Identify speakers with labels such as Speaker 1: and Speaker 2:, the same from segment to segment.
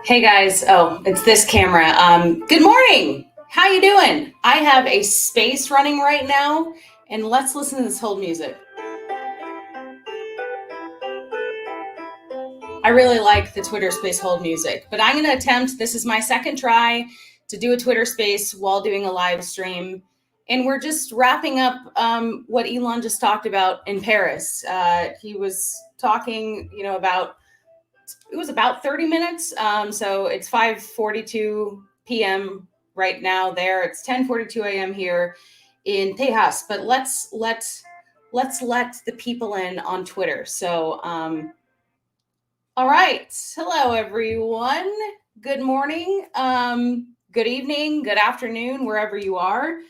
Speaker 1: Hey guys, oh, it's this camera. Good morning. How you doing? I have a space running right now, and let's listen to this hold music. I really like the Twitter space hold music, but I'm going to attempt, this is my second try to do a Twitter space while doing a live stream. And we're just wrapping up what Elon just talked about in Paris. He was talking, it was about 30 minutes. So it's 5:42 p.m. right now there. It's 10:42 a.m. here in Tejas. But let's let the people in on Twitter. So all right. Hello everyone. Good morning. Good evening, good afternoon, wherever you are.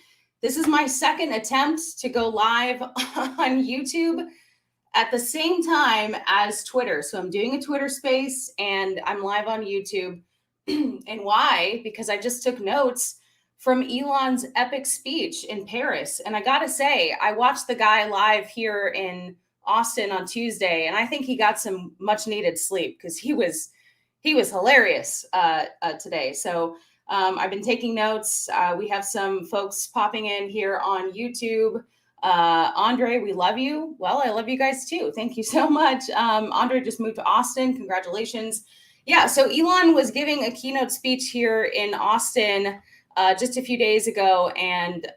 Speaker 1: This is my second attempt to go live on YouTube at the same time as Twitter. So I'm doing a Twitter space and I'm live on YouTube. And why? Because I just took notes from Elon's epic speech in Paris. And I gotta say, I watched the guy live here in Austin on Tuesday, and I think he got some much needed sleep because he was hilarious today. So I've been taking notes. We have some folks popping in here on YouTube. Andre, we love you. Well, I love you guys too. Thank you so much. Andre just moved to Austin. Congratulations. Yeah, so Elon was giving a keynote speech here in Austin just a few days ago, and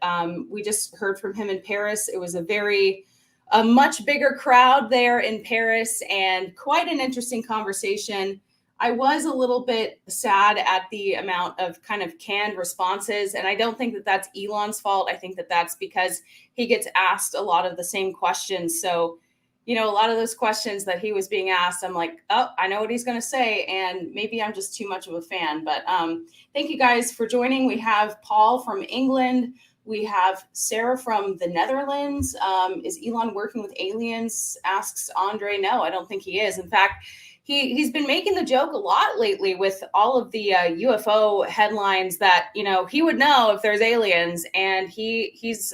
Speaker 1: we just heard from him in Paris. It was a much bigger crowd there in Paris and quite an interesting conversation. I was a little bit sad at the amount of kind of canned responses, and I don't think that that's Elon's fault. I think that that's because he gets asked a lot of the same questions. So, a lot of those questions that he was being asked, I'm like, oh, I know what he's going to say, and maybe I'm just too much of a fan. But thank you guys for joining. We have Paul from England. We have Sarah from the Netherlands. Is Elon working with aliens? Asks Andre. No, I don't think he is. In fact, he's been making the joke a lot lately with all of the UFO headlines that, he would know if there's aliens. And he's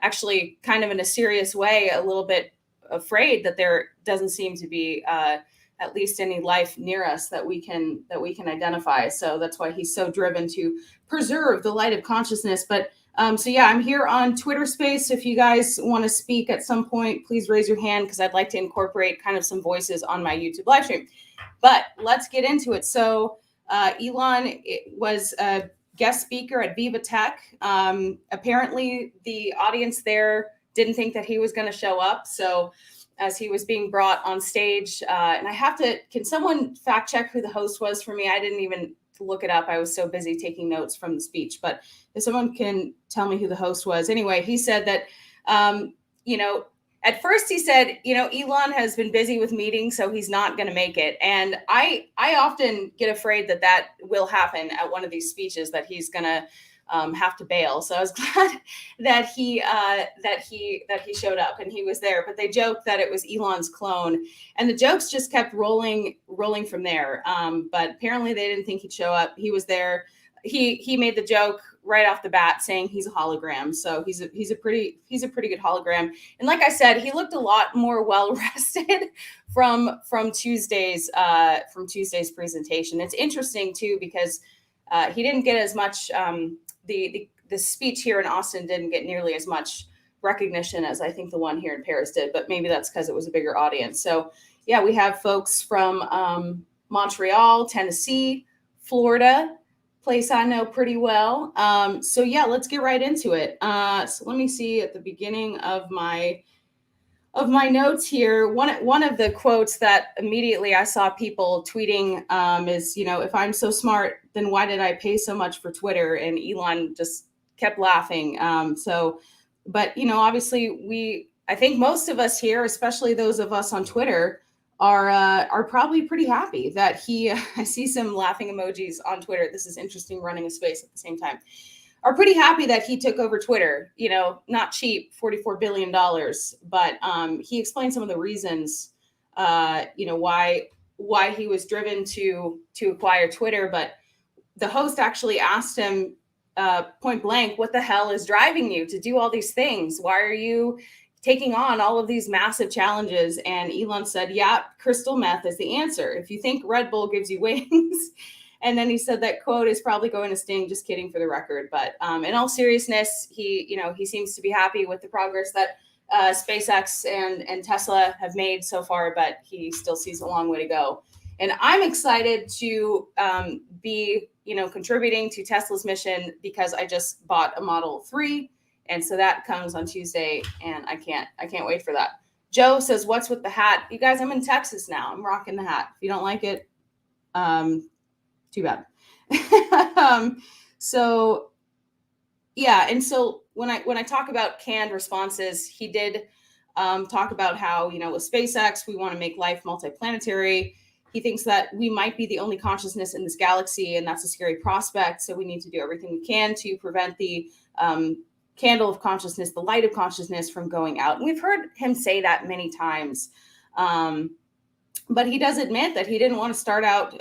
Speaker 1: actually kind of in a serious way, a little bit afraid that there doesn't seem to be at least any life near us that we can identify. So that's why he's so driven to preserve the light of consciousness. But so yeah, I'm here on Twitter Space. If you guys want to speak at some point, please raise your hand because I'd like to incorporate kind of some voices on my YouTube live stream. But let's get into it. So Elon was a guest speaker at Viva Tech. Apparently, the audience there didn't think that he was going to show up. So as he was being brought on stage, and can someone fact check who the host was for me? I didn't even look it up. I was so busy taking notes from the speech. But if someone can tell me who the host was. Anyway, he said that, at first he said, Elon has been busy with meetings, so he's not going to make it. And I often get afraid that will happen at one of these speeches, that he's going to have to bail. So I was glad that he showed up and he was there. But they joked that it was Elon's clone, and the jokes just kept rolling from there. But apparently they didn't think he'd show up. He was there. He made the joke right off the bat saying he's a hologram. So he's a pretty good hologram. And like I said, he looked a lot more well rested from Tuesday's presentation. It's interesting too because he didn't get as much. The speech here in Austin didn't get nearly as much recognition as I think the one here in Paris did, but maybe that's because it was a bigger audience. So yeah, we have folks from Montreal, Tennessee, Florida, place I know pretty well. So yeah, let's get right into it. So let me see at the beginning of my notes here. One of the quotes that immediately I saw people tweeting is, if I'm so smart, then why did I pay so much for Twitter? And Elon just kept laughing. But obviously I think most of us here, especially those of us on Twitter, are probably pretty happy that I see some laughing emojis on Twitter. This is interesting, running a space at the same time. Are pretty happy that he took over Twitter. Not cheap, $44 billion, but he explained some of the reasons, why he was driven to acquire Twitter. But the host actually asked him point blank, what the hell is driving you to do all these things? Why are you taking on all of these massive challenges. And Elon said, yeah, crystal meth is the answer. If you think Red Bull gives you wings. And then he said that quote is probably going to sting. Just kidding, for the record. But in all seriousness, he seems to be happy with the progress that SpaceX and Tesla have made so far, but he still sees a long way to go. And I'm excited to be, contributing to Tesla's mission, because I just bought a Model 3. And so that comes on Tuesday, and I can't wait for that. Joe says, what's with the hat? You guys, I'm in Texas now. I'm rocking the hat. If you don't like it, too bad. So yeah. And so when I talk about canned responses, he did talk about how, with SpaceX, we want to make life multiplanetary. He thinks that we might be the only consciousness in this galaxy, and that's a scary prospect. So we need to do everything we can to prevent the candle of consciousness, the light of consciousness, from going out. And we've heard him say that many times. But he does admit that he didn't want to start out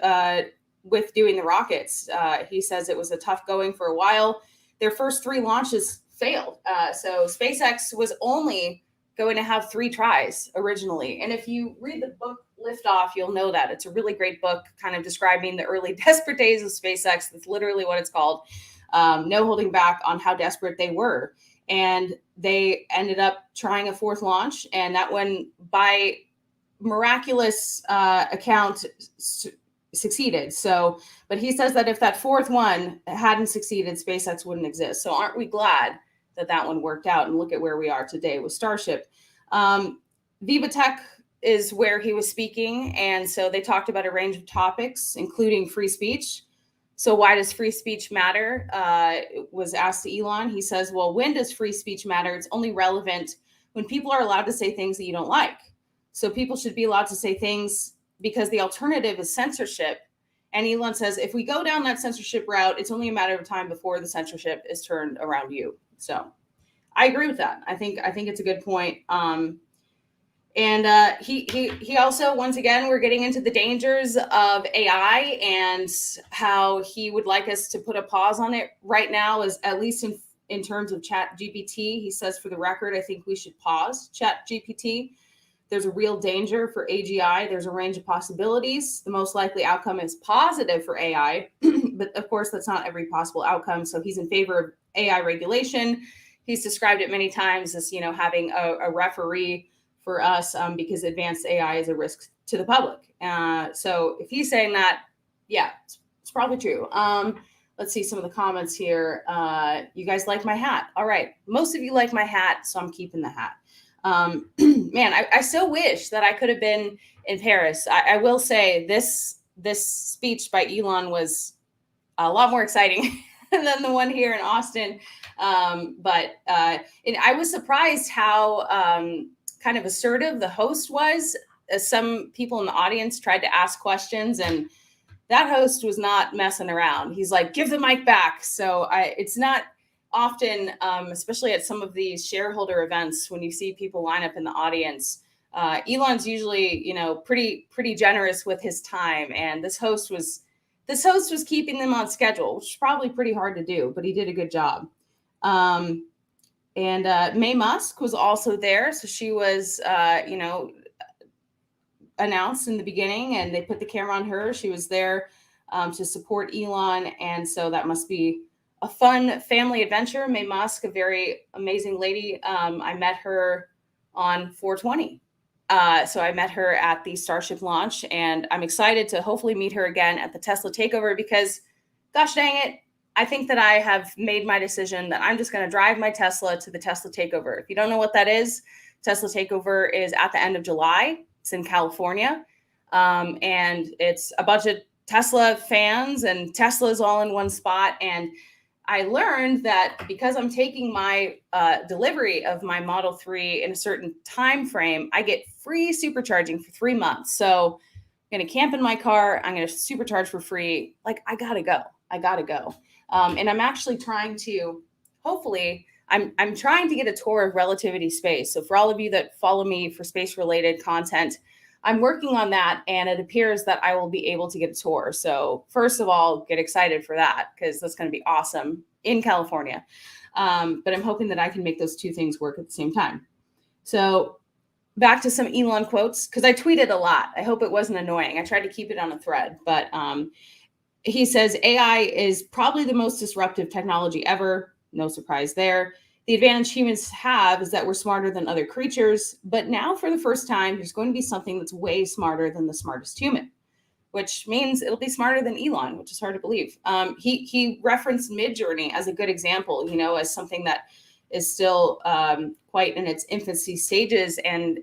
Speaker 1: with doing the rockets. He says it was a tough going for a while. Their first 3 launches failed. So SpaceX was only going to have 3 tries originally. And if you read the book Liftoff, you'll know that. It's a really great book, kind of describing the early desperate days of SpaceX. That's literally what it's called. No holding back on how desperate they were. And they ended up trying a 4th launch. And that one, by miraculous account, succeeded. So, but he says that if that 4th one hadn't succeeded, SpaceX wouldn't exist. So aren't we glad that one worked out? And look at where we are today with Starship. Viva Tech is where he was speaking. And so they talked about a range of topics, including free speech. So why does free speech matter? Was asked to Elon. He says, well, when does free speech matter? It's only relevant when people are allowed to say things that you don't like. So people should be allowed to say things, because the alternative is censorship. And Elon says, if we go down that censorship route, it's only a matter of time before the censorship is turned around you. So I agree with that. I think it's a good point. And he also, once again, we're getting into the dangers of AI, and how he would like us to put a pause on it right now, is at least in terms of Chat GPT. He says, for the record, I think we should pause Chat GPT. There's a real danger for AGI. There's a range of possibilities. The most likely outcome is positive for AI, but of course, that's not every possible outcome. So he's in favor of AI regulation. He's described it many times as, having a referee for us, because advanced AI is a risk to the public. So if he's saying that, yeah, it's probably true. Let's see some of the comments here. You guys like my hat? All right. Most of you like my hat, so I'm keeping the hat. Man, I so wish that I could have been in Paris. I will say this speech by Elon was a lot more exciting than the one here in Austin. But I was surprised how kind of assertive the host was. Some people in the audience tried to ask questions, and that host was not messing around. He's like, give the mic back. So it's not often, especially at some of these shareholder events, when you see people line up in the audience, Elon's usually, pretty generous with his time. And this host was keeping them on schedule, which is probably pretty hard to do, but he did a good job. And May Musk was also there. So she was, announced in the beginning, and they put the camera on her. She was there to support Elon. And so that must be a fun family adventure. May Musk, a very amazing lady. I met her on 420. So I met her at the Starship launch, and I'm excited to hopefully meet her again at the Tesla takeover, because gosh dang it, I think that I have made my decision that I'm just going to drive my Tesla to the Tesla takeover. If you don't know what that is, Tesla takeover is at the end of July. It's in California. And it's a bunch of Tesla fans and Teslas all in one spot. And I learned that because I'm taking my delivery of my Model 3 in a certain time frame, I get free supercharging for 3 months. So I'm going to camp in my car. I'm going to supercharge for free. Like, I got to go. And I'm actually trying to, hopefully, I'm trying to get a tour of Relativity Space. So for all of you that follow me for space-related content, I'm working on that, and it appears that I will be able to get a tour. So first of all, get excited for that, because that's going to be awesome in California. But I'm hoping that I can make those two things work at the same time. So back to some Elon quotes, because I tweeted a lot. I hope it wasn't annoying. I tried to keep it on a thread, but he says AI is probably the most disruptive technology ever. No surprise there. The advantage humans have is that we're smarter than other creatures, but now for the first time, there's going to be something that's way smarter than the smartest human, which means it'll be smarter than Elon, which is hard to believe. He referenced Midjourney as a good example, as something that is still quite in its infancy stages and,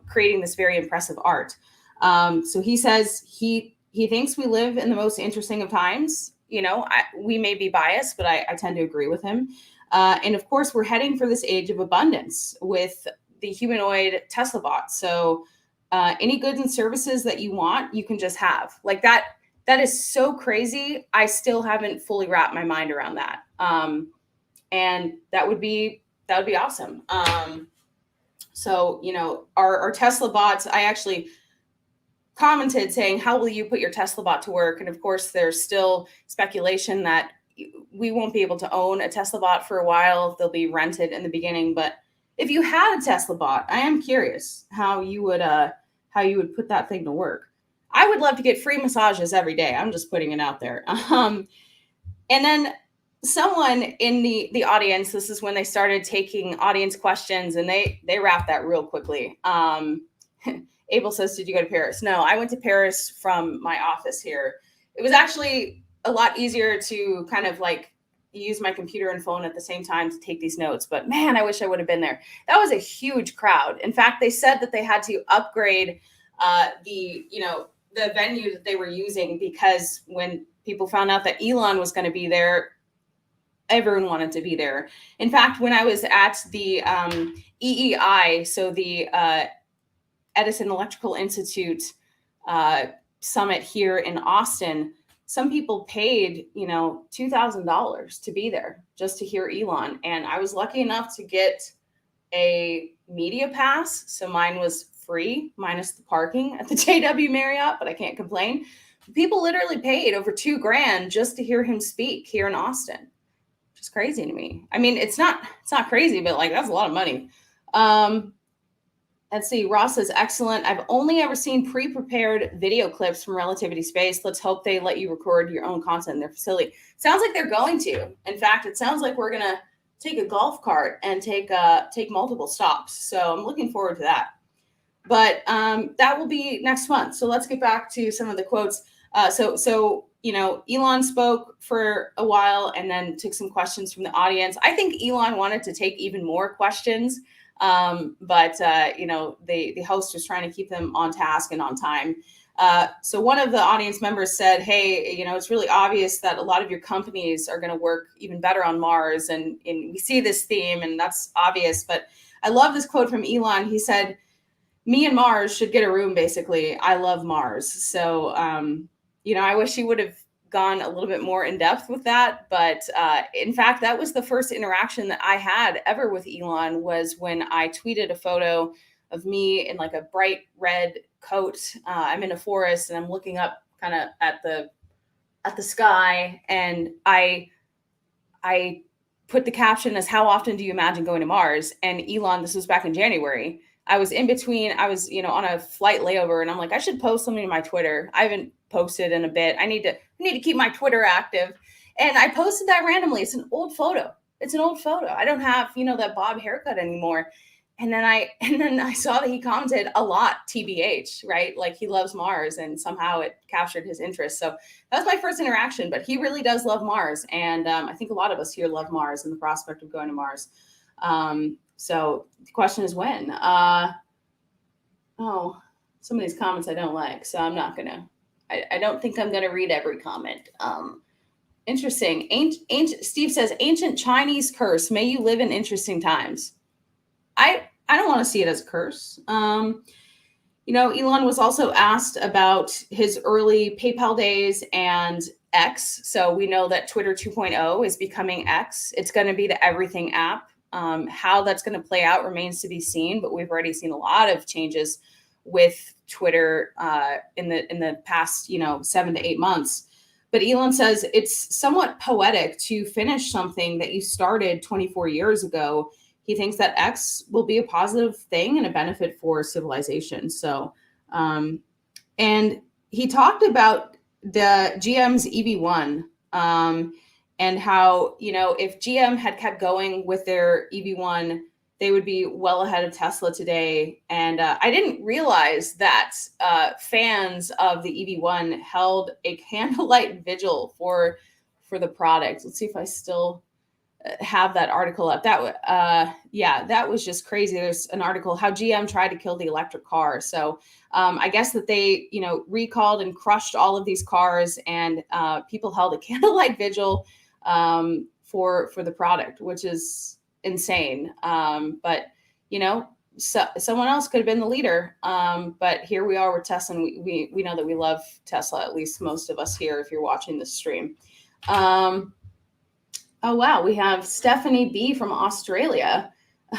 Speaker 1: creating this very impressive art. So he says he thinks we live in the most interesting of times. We may be biased, but I tend to agree with him. And of course, we're heading for this age of abundance with the humanoid Tesla bot. So any goods and services that you want, you can just have. Like that is so crazy. I still haven't fully wrapped my mind around that. And that would be awesome. So, our Tesla bots, I actually commented saying, how will you put your Tesla bot to work? And of course, there's still speculation that we won't be able to own a Tesla bot for a while. They'll be rented in the beginning. But if you had a Tesla bot, I am curious how you would put that thing to work. I would love to get free massages every day. I'm just putting it out there. And then someone in the audience, this is when they started taking audience questions, and they wrapped that real quickly. Abel says, did you go to Paris? No, I went to Paris from my office here. It was actually a lot easier to kind of like use my computer and phone at the same time to take these notes. But man, I wish I would have been there. That was a huge crowd. In fact, they said that they had to upgrade the venue that they were using, because when people found out that Elon was going to be there, everyone wanted to be there. In fact, when I was at the EEI, so the Edison Electrical Institute summit here in Austin, some people paid, $2,000 to be there just to hear Elon. And I was lucky enough to get a media pass. So mine was free, minus the parking at the JW Marriott, but I can't complain. People literally paid over $2,000 just to hear him speak here in Austin, which is crazy to me. I mean, it's not crazy, but like, that's a lot of money. Let's see. Ross says, excellent. I've only ever seen pre-prepared video clips from Relativity Space. Let's hope they let you record your own content in their facility. Sounds like they're going to. In fact, it sounds like we're going to take a golf cart and take multiple stops. So I'm looking forward to that. But that will be next month. So let's get back to some of the quotes. So Elon spoke for a while and then took some questions from the audience. I think Elon wanted to take even more questions. But the host was trying to keep them on task and on time. So one of the audience members said, hey, it's really obvious that a lot of your companies are going to work even better on Mars. And we see this theme, and that's obvious. But I love this quote from Elon. He said, me and Mars should get a room, basically. I love Mars. So, I wish he would have gone a little bit more in depth with that. But in fact, that was the first interaction that I had ever with Elon, was when I tweeted a photo of me in like a bright red coat. I'm in a forest and I'm looking up kind of at the sky. And I put the caption as, how often do you imagine going to Mars? And Elon, this was back in January, I was on a flight layover, and I'm like, I should post something to my Twitter. I haven't posted in a bit. I need to keep my Twitter active. And I posted that randomly. It's an old photo. I don't have, that bob haircut anymore. And then I saw that he commented a lot, TBH, right? Like he loves Mars, and somehow it captured his interest. So that was my first interaction, but he really does love Mars. And I think a lot of us here love Mars and the prospect of going to Mars. So the question is when. Some of these comments I don't like, so I'm not gonna. I don't think I'm gonna read every comment. Interesting. Ancient Steve says, ancient Chinese curse. May you live in interesting times. I don't want to see it as a curse. Elon was also asked about his early PayPal days and X. So we know that Twitter 2.0 is becoming X. It's going to be the everything app. How that's going to play out remains to be seen, but we've already seen a lot of changes with Twitter in the past, 7 to 8 months. But Elon says it's somewhat poetic to finish something that you started 24 years ago he thinks that X will be a positive thing and a benefit for civilization. So, and he talked about the GM's EV1 and how, if GM had kept going with their EV1, they would be well ahead of Tesla today. And I didn't realize that fans of the EV1 held a candlelight vigil for the product. Let's see if I still have that article up. That was just crazy. There's an article how GM tried to kill the electric car. So I guess that they, recalled and crushed all of these cars, and people held a candlelight vigil for the product, which is insane. But someone else could have been the leader. But here we are with Tesla, and we know that we love Tesla, at least most of us here, if you're watching this stream. Oh, wow. We have Stephanie B from Australia.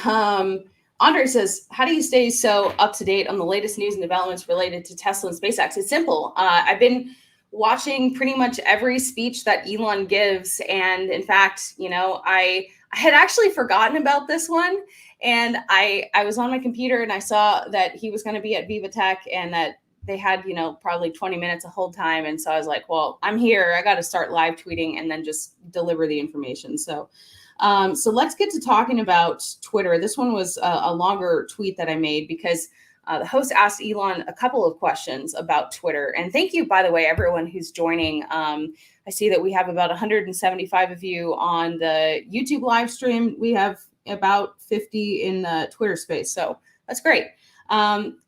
Speaker 1: Andre says, how do you stay so up to date on the latest news and developments related to Tesla and SpaceX? It's simple. I've been watching pretty much every speech that Elon gives. And in fact, I had actually forgotten about this one. And I was on my computer and I saw that he was going to be at Viva Tech and that they had, probably 20 minutes of hold time. And so I was like, well, I'm here. I got to start live tweeting and then just deliver the information. So let's get to talking about Twitter. This one was a longer tweet that I made because the host asked Elon a couple of questions about Twitter. And thank you, by the way, everyone who's joining. I see that we have about 175 of you on the YouTube live stream. We have about 50 in the Twitter space. So that's great.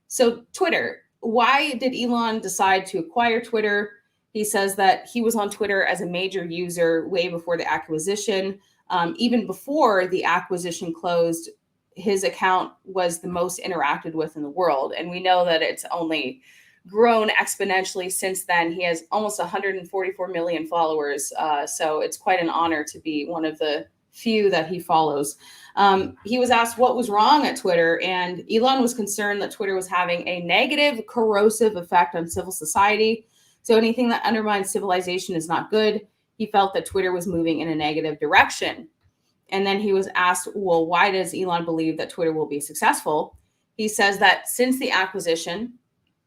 Speaker 1: So Twitter. Why did Elon decide to acquire Twitter? He says that he was on Twitter as a major user way before the acquisition. Even before the acquisition closed, his account was the most interacted with in the world. And we know that it's only grown exponentially since then. He has almost 144 million followers. So it's quite an honor to be one of the few that he follows. He was asked what was wrong at Twitter, and Elon was concerned that Twitter was having a negative, corrosive effect on civil society. So anything that undermines civilization is not good. He felt that Twitter was moving in a negative direction. And then he was asked, well, why does Elon believe that Twitter will be successful? He says that since the acquisition,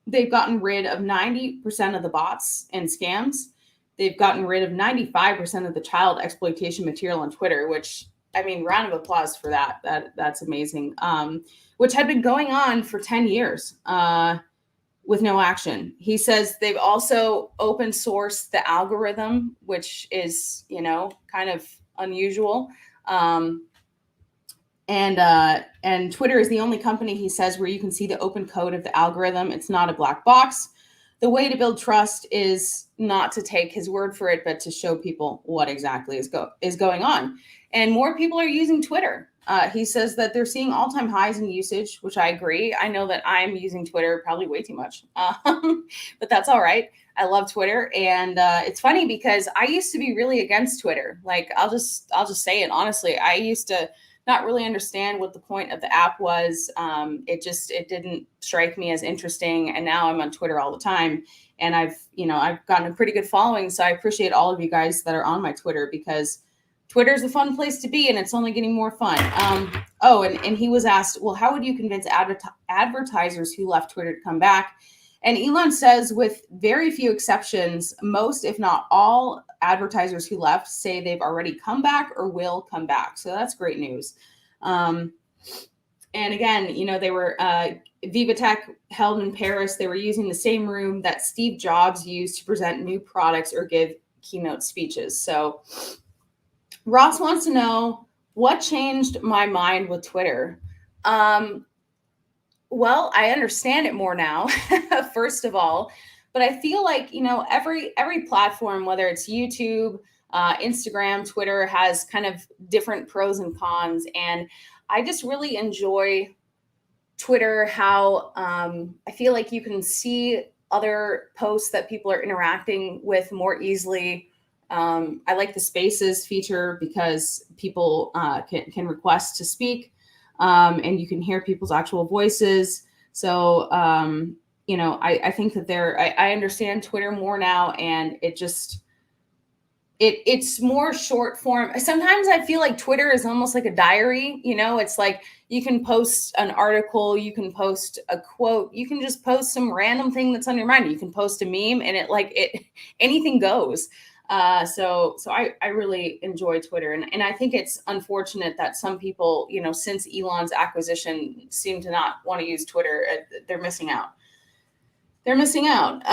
Speaker 1: they've gotten rid of 90% of the bots and scams. They've gotten rid of 95% of the child exploitation material on Twitter, which, I mean, round of applause for that. That's amazing. Which had been going on for 10 years with no action. He says they've also open sourced the algorithm, which is, kind of unusual. And Twitter is the only company, he says, where you can see the open code of the algorithm. It's not a black box. The way to build trust is not to take his word for it, but to show people what exactly is going on. And more people are using Twitter. He says that they're seeing all-time highs in usage, which I agree. I know that I'm using Twitter probably way too much, but that's all right. I love Twitter. And it's funny because I used to be really against Twitter. Like, I'll just say it honestly. I used to not really understand what the point of the app was. It didn't strike me as interesting. And now I'm on Twitter all the time. And I've gotten a pretty good following. So I appreciate all of you guys that are on my Twitter, because Twitter is a fun place to be, and it's only getting more fun. And he was asked, well, how would you convince advertisers who left Twitter to come back? And Elon says, with very few exceptions, most, if not all, advertisers who left say they've already come back or will come back. So that's great news. And again, they were Viva Tech held in Paris. They were using the same room that Steve Jobs used to present new products or give keynote speeches. So Ross wants to know, what changed my mind with Twitter? Well, I understand it more now, first of all, but I feel like, every platform, whether it's YouTube, Instagram, Twitter, has kind of different pros and cons. And I just really enjoy Twitter, how I feel like you can see other posts that people are interacting with more easily. I like the Spaces feature because people can request to speak. And you can hear people's actual voices. So, I think that I understand Twitter more now, and it just, it's more short form. Sometimes I feel like Twitter is almost like a diary. It's like you can post an article, you can post a quote, you can just post some random thing that's on your mind. You can post a meme, and it anything goes. So I really enjoy Twitter, and I think it's unfortunate that some people, since Elon's acquisition, seem to not want to use Twitter. They're missing out. They're missing out,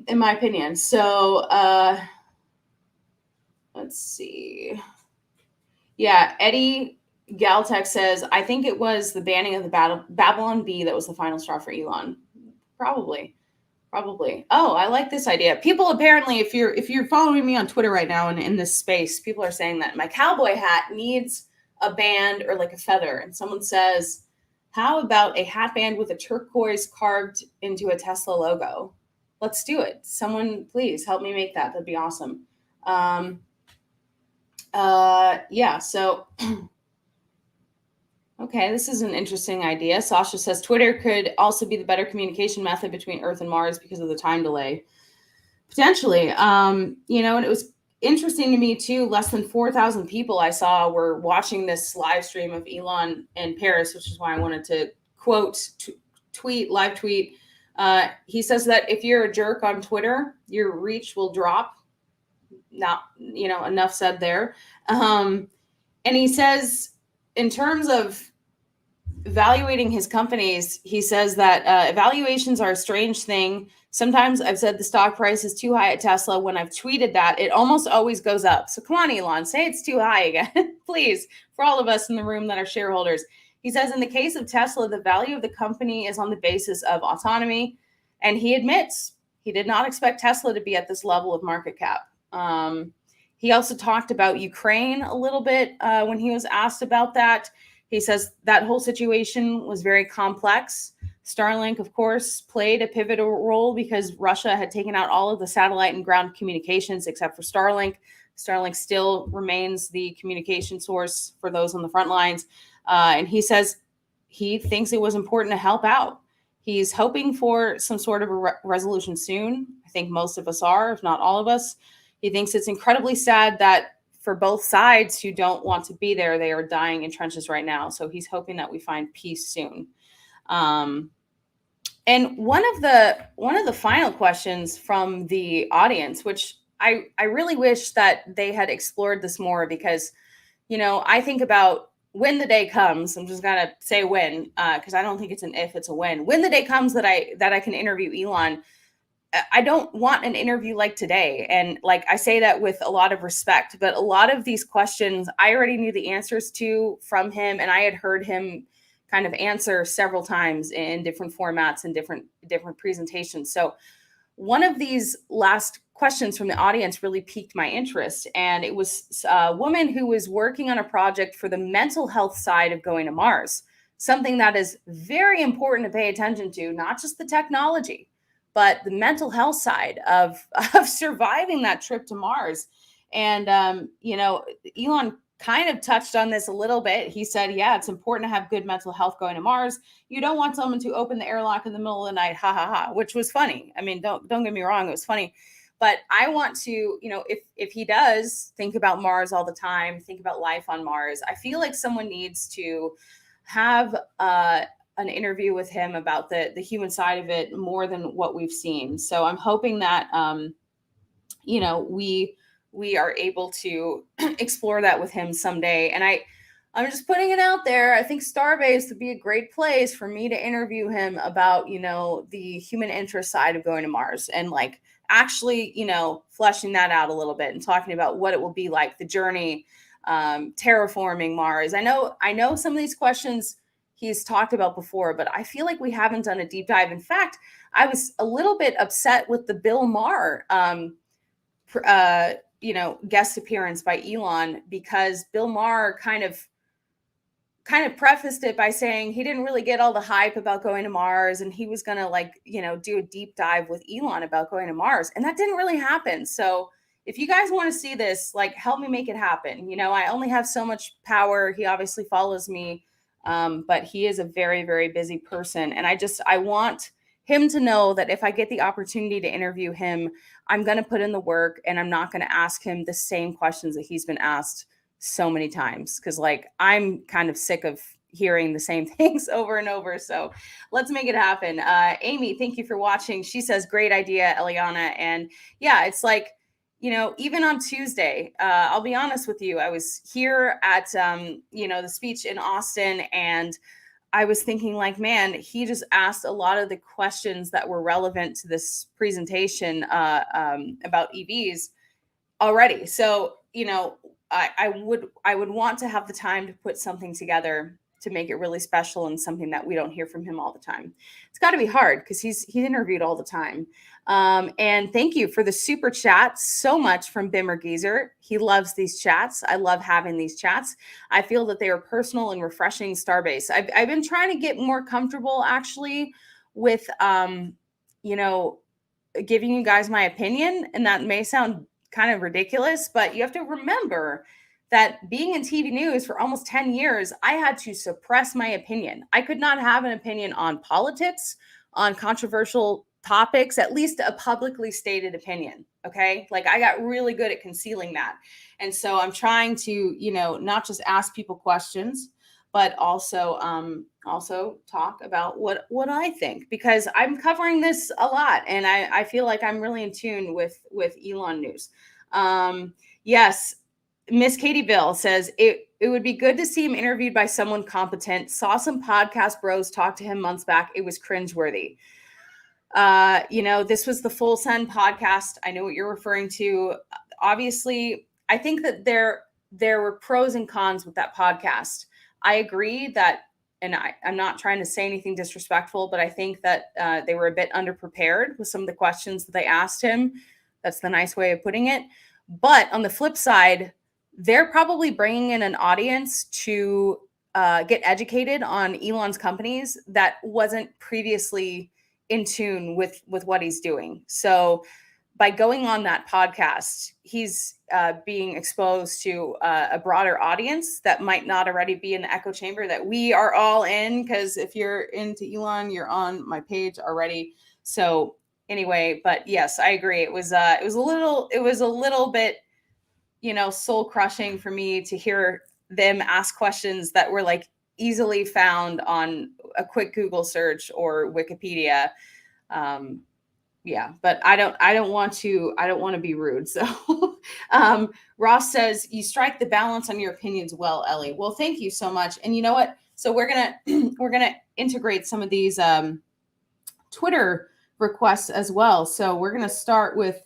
Speaker 1: in my opinion. So let's see. Yeah, Eddie Galtech says, I think it was the banning of the Babylon Bee that was the final straw for Elon. Probably. Oh, I like this idea. People apparently, if you're following me on Twitter right now and in this space, people are saying that my cowboy hat needs a band or like a feather. And someone says, how about a hat band with a turquoise carved into a Tesla logo? Let's do it. Someone, please help me make that. That'd be awesome. Yeah, so okay, this is an interesting idea. Sasha says Twitter could also be the better communication method between Earth and Mars because of the time delay. Potentially. And it was interesting to me too. Less than 4,000 people I saw were watching this live stream of Elon in Paris, which is why I wanted to live tweet. He says that if you're a jerk on Twitter, your reach will drop. Not, enough said there. And he says, in terms of evaluating his companies, he says that evaluations are a strange thing. Sometimes I've said the stock price is too high at Tesla. When I've tweeted that, it almost always goes up. So come on, Elon, say it's too high again, please, for all of us in the room that are shareholders. He says, in the case of Tesla, the value of the company is on the basis of autonomy. And he admits he did not expect Tesla to be at this level of market cap. He also talked about Ukraine a little bit when he was asked about that. He says that whole situation was very complex. Starlink, of course, played a pivotal role because Russia had taken out all of the satellite and ground communications except for Starlink. Starlink still remains the communication source for those on the front lines. And he says he thinks it was important to help out. He's hoping for some sort of a resolution soon. I think most of us are, if not all of us. He thinks it's incredibly sad that for both sides who don't want to be there, they are dying in trenches right now. So he's hoping that we find peace soon. And one of the final questions from the audience, which I really wish that they had explored this more, because, I think about when the day comes. I'm just gonna say when, because I don't think it's an if, it's a when. When the day comes that I can interview Elon, I don't want an interview like today. And like, I say that with a lot of respect, but a lot of these questions I already knew the answers to from him. And I had heard him kind of answer several times in different formats and different presentations. So one of these last questions from the audience really piqued my interest. And it was a woman who was working on a project for the mental health side of going to Mars, something that is very important to pay attention to, not just the technology, but the mental health side of surviving that trip to Mars. And, Elon kind of touched on this a little bit. He said, yeah, it's important to have good mental health going to Mars. You don't want someone to open the airlock in the middle of the night, ha, ha, ha, which was funny. I mean, don't get me wrong, it was funny. But I want to, if he does think about Mars all the time, think about life on Mars, I feel like someone needs to have an interview with him about the human side of it more than what we've seen. So I'm hoping that, we are able to explore that with him someday. And I'm just putting it out there. I think Starbase would be a great place for me to interview him about, the human interest side of going to Mars, and like actually, fleshing that out a little bit and talking about what it will be like, the journey, terraforming Mars. I know some of these questions he's talked about before, but I feel like we haven't done a deep dive. In fact, I was a little bit upset with the Bill Maher, guest appearance by Elon, because Bill Maher kind of prefaced it by saying he didn't really get all the hype about going to Mars, and he was going to do a deep dive with Elon about going to Mars. And that didn't really happen. So if you guys want to see this, help me make it happen. I only have so much power. He obviously follows me, but he is a very, very busy person. And I want him to know that if I get the opportunity to interview him, I'm going to put in the work and I'm not going to ask him the same questions that he's been asked so many times. Cause like, I'm kind of sick of hearing the same things over and over. So let's make it happen. Amy, thank you for watching. She says, great idea, Eliana. And yeah, it's like, you know, even on Tuesday, I'll be honest with you, I was here at, you know, the speech in Austin, and I was thinking like, man, he just asked a lot of the questions that were relevant to this presentation about EVs already. So, you know, I would want to have the time to put something together to make it really special and something that we don't hear from him all the time. It's got to be hard because he's interviewed all the time. And thank you for the super chat so much from Bimmer Geezer. He loves these chats. I love having these chats. I feel that they are personal and refreshing. Starbase. I've been trying to get more comfortable actually with, you know, giving you guys my opinion, and that may sound kind of ridiculous, but you have to remember that being in TV news for almost 10 years, I had to suppress my opinion. I could not have an opinion on politics, on controversial topics, at least a publicly stated opinion. Okay. Like I got really good at concealing that. And so I'm trying to, you know, not just ask people questions, but also talk about what I think, because I'm covering this a lot, and I feel like I'm really in tune with Elon news. Yes, Miss Katie Bill says it would be good to see him interviewed by someone competent. Saw some podcast bros talk to him months back. It was cringeworthy. You know, this was the Full Send podcast. I know what you're referring to. Obviously, I think that there were pros and cons with that podcast. I agree that, and I'm not trying to say anything disrespectful, but I think that they were a bit underprepared with some of the questions that they asked him. That's the nice way of putting it. But on the flip side, they're probably bringing in an audience to get educated on Elon's companies that wasn't previously in tune with what he's doing. So by going on that podcast, he's being exposed to a broader audience that might not already be in the echo chamber that we are all in. Because if you're into Elon, you're on my page already. So anyway, but yes, I agree. It was a little bit, you know, soul crushing for me to hear them ask questions that were like easily found on a quick Google search or Wikipedia. Yeah, but I don't want to be rude. So Ross says you strike the balance on your opinions well, Ellie. Well, thank you so much. And you know what? So we're gonna integrate some of these Twitter requests as well. So we're gonna start with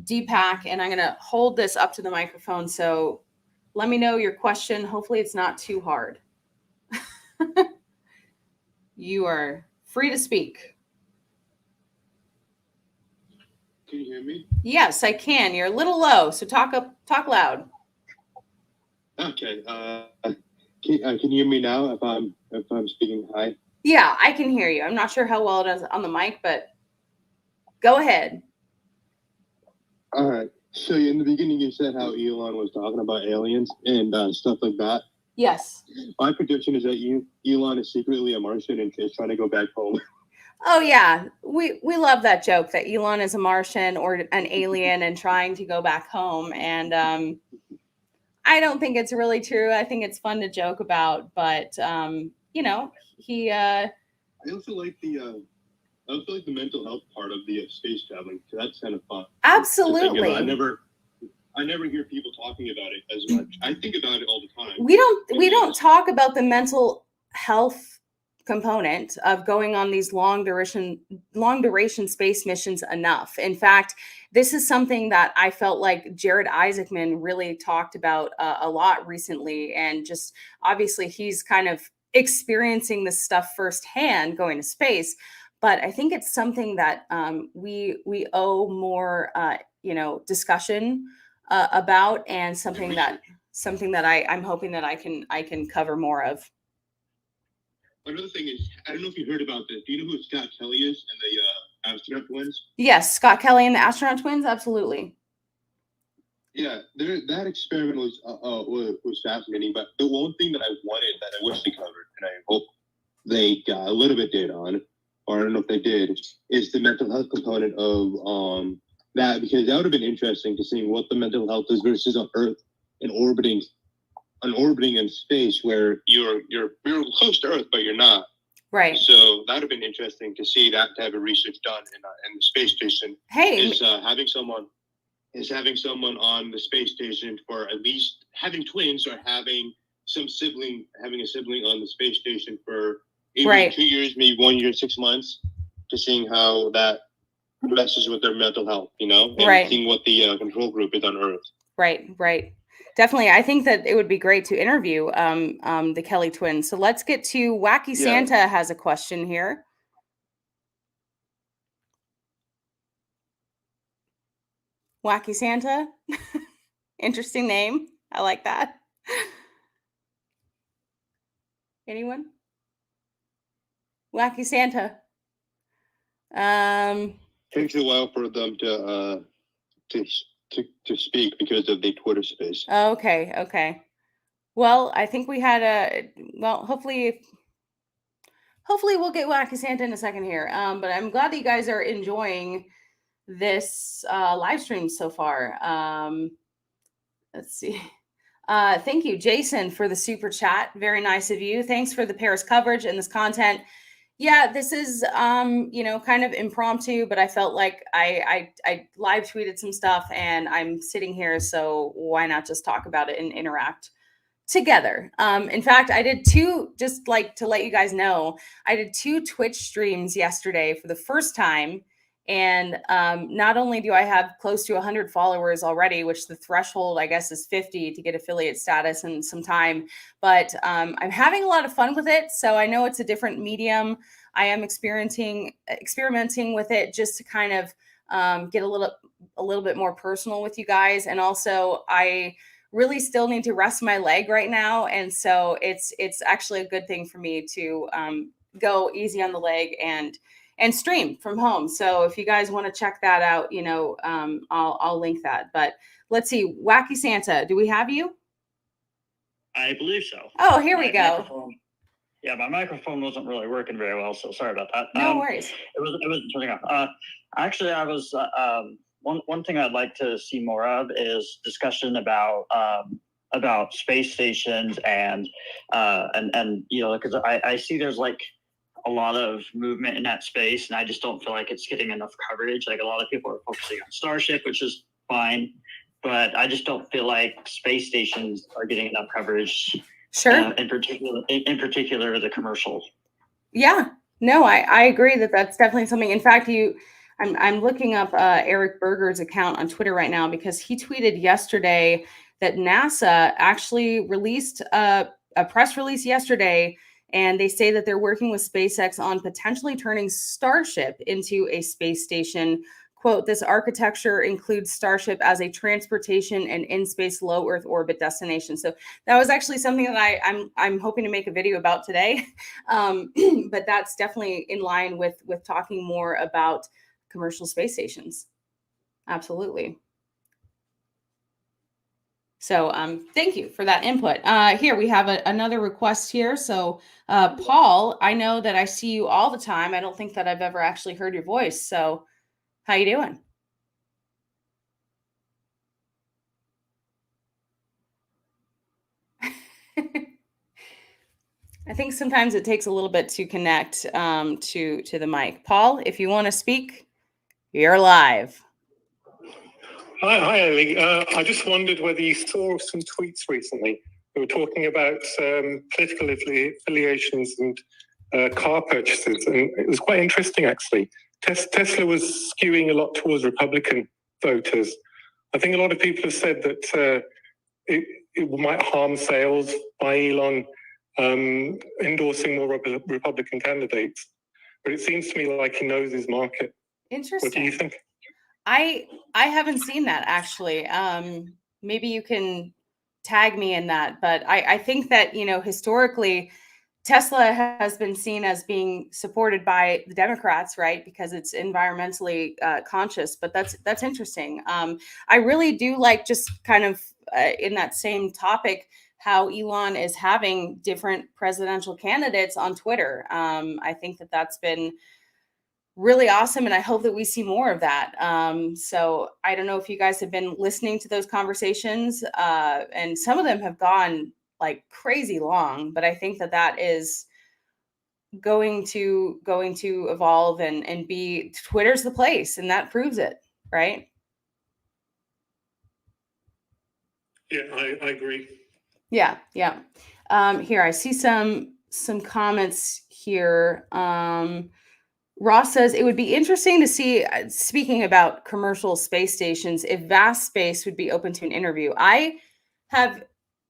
Speaker 1: Deepak, and I'm gonna hold this up to the microphone. So let me know your question. Hopefully it's not too hard. You are free to speak.
Speaker 2: Can you hear me?
Speaker 1: Yes, I can. You're a little low, so talk loud.
Speaker 2: Okay. Can you hear me now if I'm speaking high?
Speaker 1: Yeah, I can hear you. I'm not sure how well it is on the mic, but go ahead.
Speaker 2: All right. So in the beginning, you said how Elon was talking about aliens and stuff like that.
Speaker 1: Yes.
Speaker 2: My prediction is that Elon is secretly a Martian and is trying to go back home.
Speaker 1: Oh yeah, we love that joke that Elon is a Martian or an alien and trying to go back home. And I don't think it's really true. I think it's fun to joke about, but you know, he. I
Speaker 2: also like the mental health part of the space traveling. So that's kind of fun.
Speaker 1: Absolutely.
Speaker 2: I never hear people talking about it as much. I think about it all the time.
Speaker 1: We don't talk about the mental health component of going on these long duration space missions enough. In fact, this is something that I felt like Jared Isaacman really talked about a lot recently, and just obviously he's kind of experiencing this stuff firsthand going to space. But I think it's something that we owe more discussion about, and something that I'm hoping that I can cover more of.
Speaker 2: Another thing is, I don't know if you heard about this. Do you know who Scott Kelly is and the astronaut twins?
Speaker 1: Yes, Scott Kelly and the astronaut twins, absolutely.
Speaker 2: Yeah, that experiment was fascinating. But the one thing that I wanted, that I wish they covered, and I hope they got a little bit data on, or I don't know if they did, is the mental health component of that, because that would have been interesting to see what the mental health is versus on Earth and orbiting in space, where you're close to Earth but you're not.
Speaker 1: Right.
Speaker 2: So that would have been interesting to see that type of research done in the space station.
Speaker 1: Hey,
Speaker 2: having someone on the space station for at least having twins, or having a sibling on the space station for maybe 2 years, maybe 1 year, 6 months, to seeing how that messes with their mental health, and seeing what the control group is on Earth.
Speaker 1: Right. Definitely. I think that it would be great to interview the Kelly twins. So let's get to Wacky Santa has a question here. Wacky Santa. Interesting name. I like that. Anyone? Wacky Santa.
Speaker 2: Takes a while for them to speak because of the Twitter space.
Speaker 1: Okay. Well, I think we had hopefully we'll get Wacky Santa in a second here. But I'm glad that you guys are enjoying this live stream so far. Let's see. Thank you, Jason, for the super chat. Very nice of you. Thanks for the Paris coverage and this content. Yeah, this is kind of impromptu, but I felt like I live tweeted some stuff and I'm sitting here, so why not just talk about it and interact together. In fact, I did two, just like to let you guys know, I did 2 Twitch streams yesterday for the first time. And not only do I have close to 100 followers already, which the threshold, I guess, is 50 to get affiliate status in some time, but I'm having a lot of fun with it. So I know it's a different medium. I am experimenting with it just to kind of get a little bit more personal with you guys. And also, I really still need to rest my leg right now. And so it's actually a good thing for me to go easy on the leg and stream from home. So if you guys want to check that out, I'll link that. But let's see, Wacky Santa, do we have you?
Speaker 3: I believe so.
Speaker 1: Oh, here we go.
Speaker 3: My microphone wasn't really working very well, so sorry about that.
Speaker 1: No worries.
Speaker 3: It wasn't turning off. Actually, I was one thing I'd like to see more of is discussion about space stations and because I see there's like a lot of movement in that space, and I just don't feel like it's getting enough coverage. Like, a lot of people are focusing on Starship, which is fine, but I just don't feel like space stations are getting enough coverage.
Speaker 1: Sure.
Speaker 3: In particular, the commercial.
Speaker 1: Yeah. No, I agree that that's definitely something. In fact, I'm looking up Eric Berger's account on Twitter right now, because he tweeted yesterday that NASA actually released a press release yesterday, and they say that they're working with SpaceX on potentially turning Starship into a space station. Quote, this architecture includes Starship as a transportation and in-space low Earth orbit destination. So that was actually something that I'm hoping to make a video about today. But that's definitely in line with talking more about commercial space stations. Absolutely. So thank you for that input. Here we have another request here. So Paul, I know that I see you all the time. I don't think that I've ever actually heard your voice. So how you doing? I think sometimes it takes a little bit to connect to the mic. Paul, if you want to speak, you're live.
Speaker 4: Hi, Ellie. I just wondered whether you saw some tweets recently. We were talking about political affiliations and car purchases, and it was quite interesting, actually. Tesla was skewing a lot towards Republican voters. I think a lot of people have said that it might harm sales by Elon endorsing more Republican candidates. But it seems to me like he knows his market.
Speaker 1: Interesting.
Speaker 4: What do you think?
Speaker 1: I haven't seen that, actually. Maybe you can tag me in that. But I think that, historically, Tesla has been seen as being supported by the Democrats, right? Because it's environmentally conscious. But that's interesting. I really do like, just kind of in that same topic, how Elon is having different presidential candidates on Twitter. I think that that's been really awesome. And I hope that we see more of that. So I don't know if you guys have been listening to those conversations, and some of them have gone like crazy long, but I think that that is going to evolve and be, Twitter's the place, and that proves it, right?
Speaker 4: Yeah, I agree.
Speaker 1: Yeah. Here I see some comments here. Ross says it would be interesting to see, speaking about commercial space stations, if Vast Space would be open to an interview. I have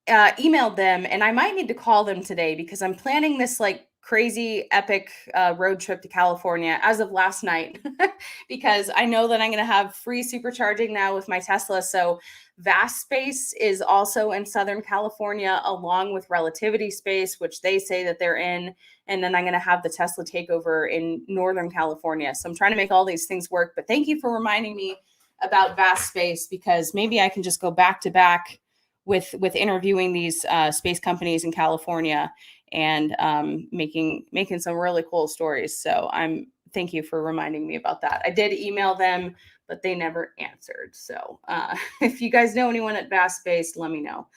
Speaker 1: emailed them, and I might need to call them today because I'm planning this like crazy epic road trip to California as of last night because I know that I'm going to have free supercharging now with my Tesla. So Vast Space is also in Southern California, along with Relativity Space, which they say that they're in. And then I'm going to have the Tesla takeover in Northern California. So I'm trying to make all these things work. But thank you for reminding me about Vast Space, because maybe I can just go back to back with interviewing these space companies in California and making some really cool stories. So thank you for reminding me about that. I did email them, but they never answered. So if you guys know anyone at Vast Space, let me know.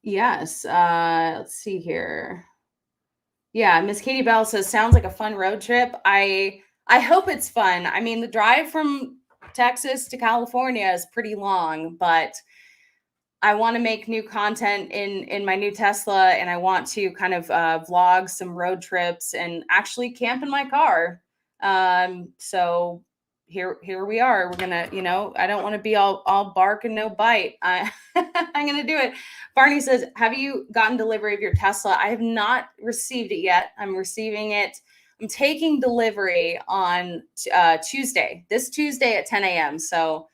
Speaker 1: Yes. Let's see here. Yeah, Miss Katie Bell says, sounds like a fun road trip. I hope it's fun. I mean, the drive from Texas to California is pretty long, but I want to make new content in my new Tesla, and I want to kind of vlog some road trips and actually camp in my car. So here we are. We're gonna, I don't want to be all bark and no bite. I'm gonna do it. Barney says, have you gotten delivery of your Tesla? I have not received it yet. I'm receiving it. I'm taking delivery on Tuesday, this Tuesday at 10 a.m. So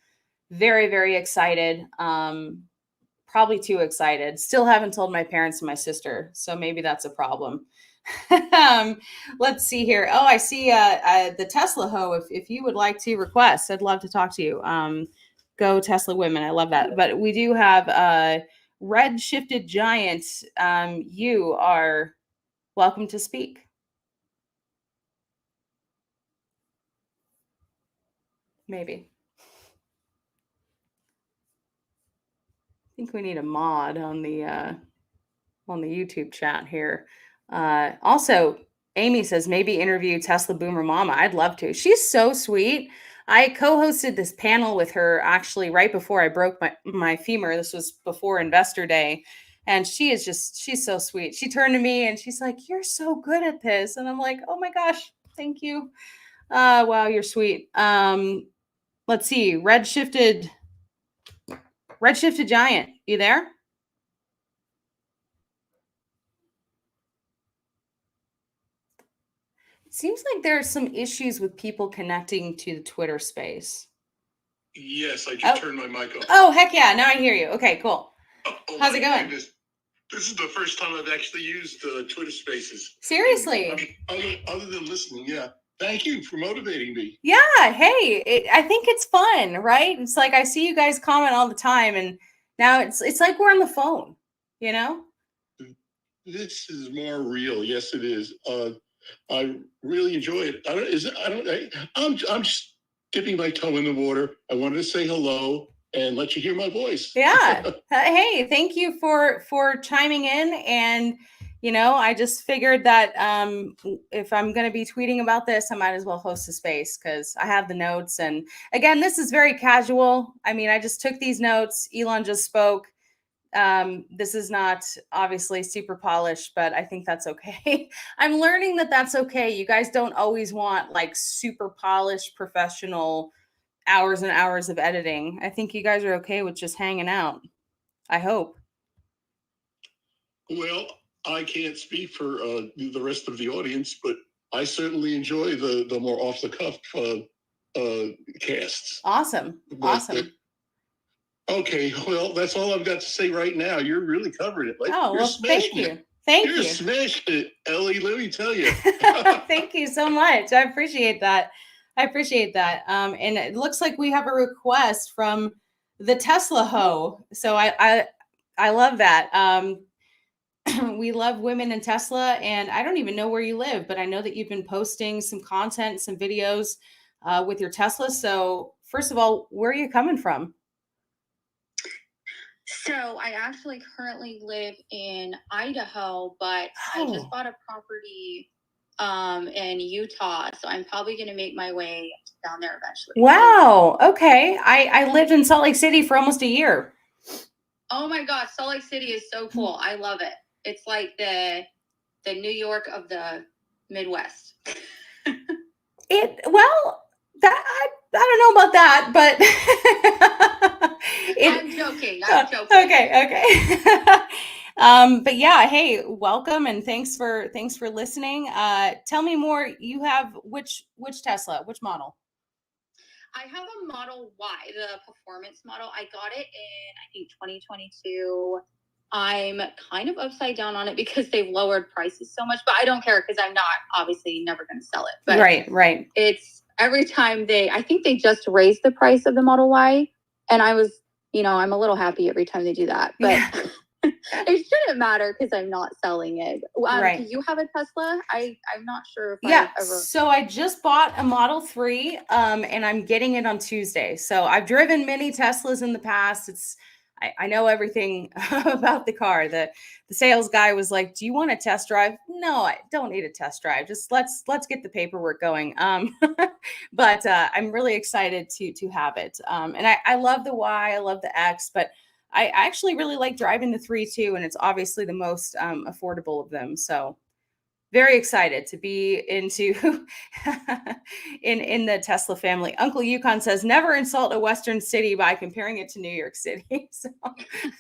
Speaker 1: very, very excited. Probably too excited. Still haven't told my parents and my sister, so maybe that's a problem. Let's see here. Oh, I see the Tesla Ho. If you would like to request, I'd love to talk to you. Go Tesla women. I love that. But we do have Red Shifted Giant. You are welcome to speak. Maybe. I think we need a mod on the YouTube chat here. Also, Amy says maybe interview Tesla Boomer Mama. I'd love to. She's so sweet. I co-hosted this panel with her actually right before I broke my femur. This was before Investor Day. And she's so sweet. She turned to me and she's like, "You're so good at this." And I'm like, "Oh my gosh, thank you." Wow, you're sweet. Let's see. Red Shifted Giant. You there? It seems like there are some issues with people connecting to the Twitter space.
Speaker 5: Yes, I just turned my mic on.
Speaker 1: Oh, heck yeah. Now I hear you. Okay, cool. How's it going?
Speaker 5: Goodness. This is the first time I've actually used Twitter Spaces.
Speaker 1: Seriously?
Speaker 5: Other than listening, yeah. Thank you for motivating me.
Speaker 1: Yeah. Hey, I think it's fun, right? It's like I see you guys comment all the time, and now it's like we're on the phone, you know?
Speaker 5: This is more real. Yes, it is. I really enjoy it. I'm just dipping my toe in the water. I wanted to say hello and let you hear my voice.
Speaker 1: Yeah. Hey, thank you for chiming in. And, I just figured that if I'm going to be tweeting about this, I might as well host a space because I have the notes. And again, this is very casual. I mean, I just took these notes. Elon just spoke. This is not obviously super polished, but I think that's okay. I'm learning that that's okay. You guys don't always want like super polished professional hours and hours of editing. I think you guys are okay with just hanging out. I hope.
Speaker 5: Well, I can't speak for the rest of the audience, but I certainly enjoy the more off the cuff casts.
Speaker 1: Awesome. Awesome.
Speaker 5: Okay, well, that's all I've got to say right now. You're really covering it.
Speaker 1: Thank you. Thank you.
Speaker 5: You're smashing it, Ellie. Let me tell you.
Speaker 1: Thank you so much. I appreciate that. And it looks like we have a request from the Tesla Ho. So I love that. we love women in Tesla, and I don't even know where you live, but I know that you've been posting some content, some videos with your Tesla. So first of all, where are you coming from?
Speaker 6: So I actually currently live in Idaho, but I just bought a property in Utah. So I'm probably going to make my way down there eventually.
Speaker 1: Wow. Okay. I lived in Salt Lake City for almost a year.
Speaker 6: Oh my God. Salt Lake City is so cool. I love it. It's like the New York of the Midwest.
Speaker 1: I don't know about that, but
Speaker 6: I'm joking.
Speaker 1: Okay. But yeah, hey, welcome and thanks for listening. Tell me more. You have which Tesla, which model?
Speaker 6: I have a Model Y, the performance model. I got it in, I think, 2022. I'm kind of upside down on it because they've lowered prices so much, but I don't care because I'm not obviously never going to sell it. But
Speaker 1: right.
Speaker 6: It's every time I think they just raised the price of the Model Y, and I was, I'm a little happy every time they do that, but it shouldn't matter because I'm not selling it.
Speaker 1: Right.
Speaker 6: Do you have a Tesla? I'm not sure if
Speaker 1: I've
Speaker 6: ever.
Speaker 1: So I just bought a Model 3 and I'm getting it on Tuesday. So I've driven many Teslas in the past. I know everything about the car. The sales guy was like, "Do you want a test drive?" No, I don't need a test drive. Just let's get the paperwork going. But I'm really excited to have it. And I love the Y, I love the X, but I actually really like driving the 3 too, and it's obviously the most affordable of them. So very excited to be into in the Tesla family. Uncle Yukon says, never insult a Western city by comparing it to New York City. So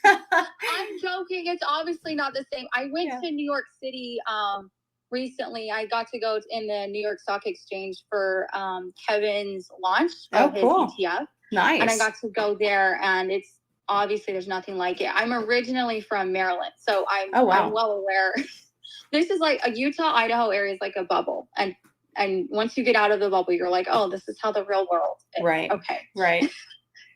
Speaker 6: I'm joking. It's obviously not the same. I went to New York City recently. I got to go in the New York Stock Exchange for Kevin's launch of his ETF.
Speaker 1: Nice.
Speaker 6: And I got to go there, and it's obviously there's nothing like it. I'm originally from Maryland, so I'm well aware. This is like a Utah, Idaho area is like a bubble. And once you get out of the bubble, you're like, oh, this is how the real world is.
Speaker 1: Right.
Speaker 6: Okay.
Speaker 1: Right.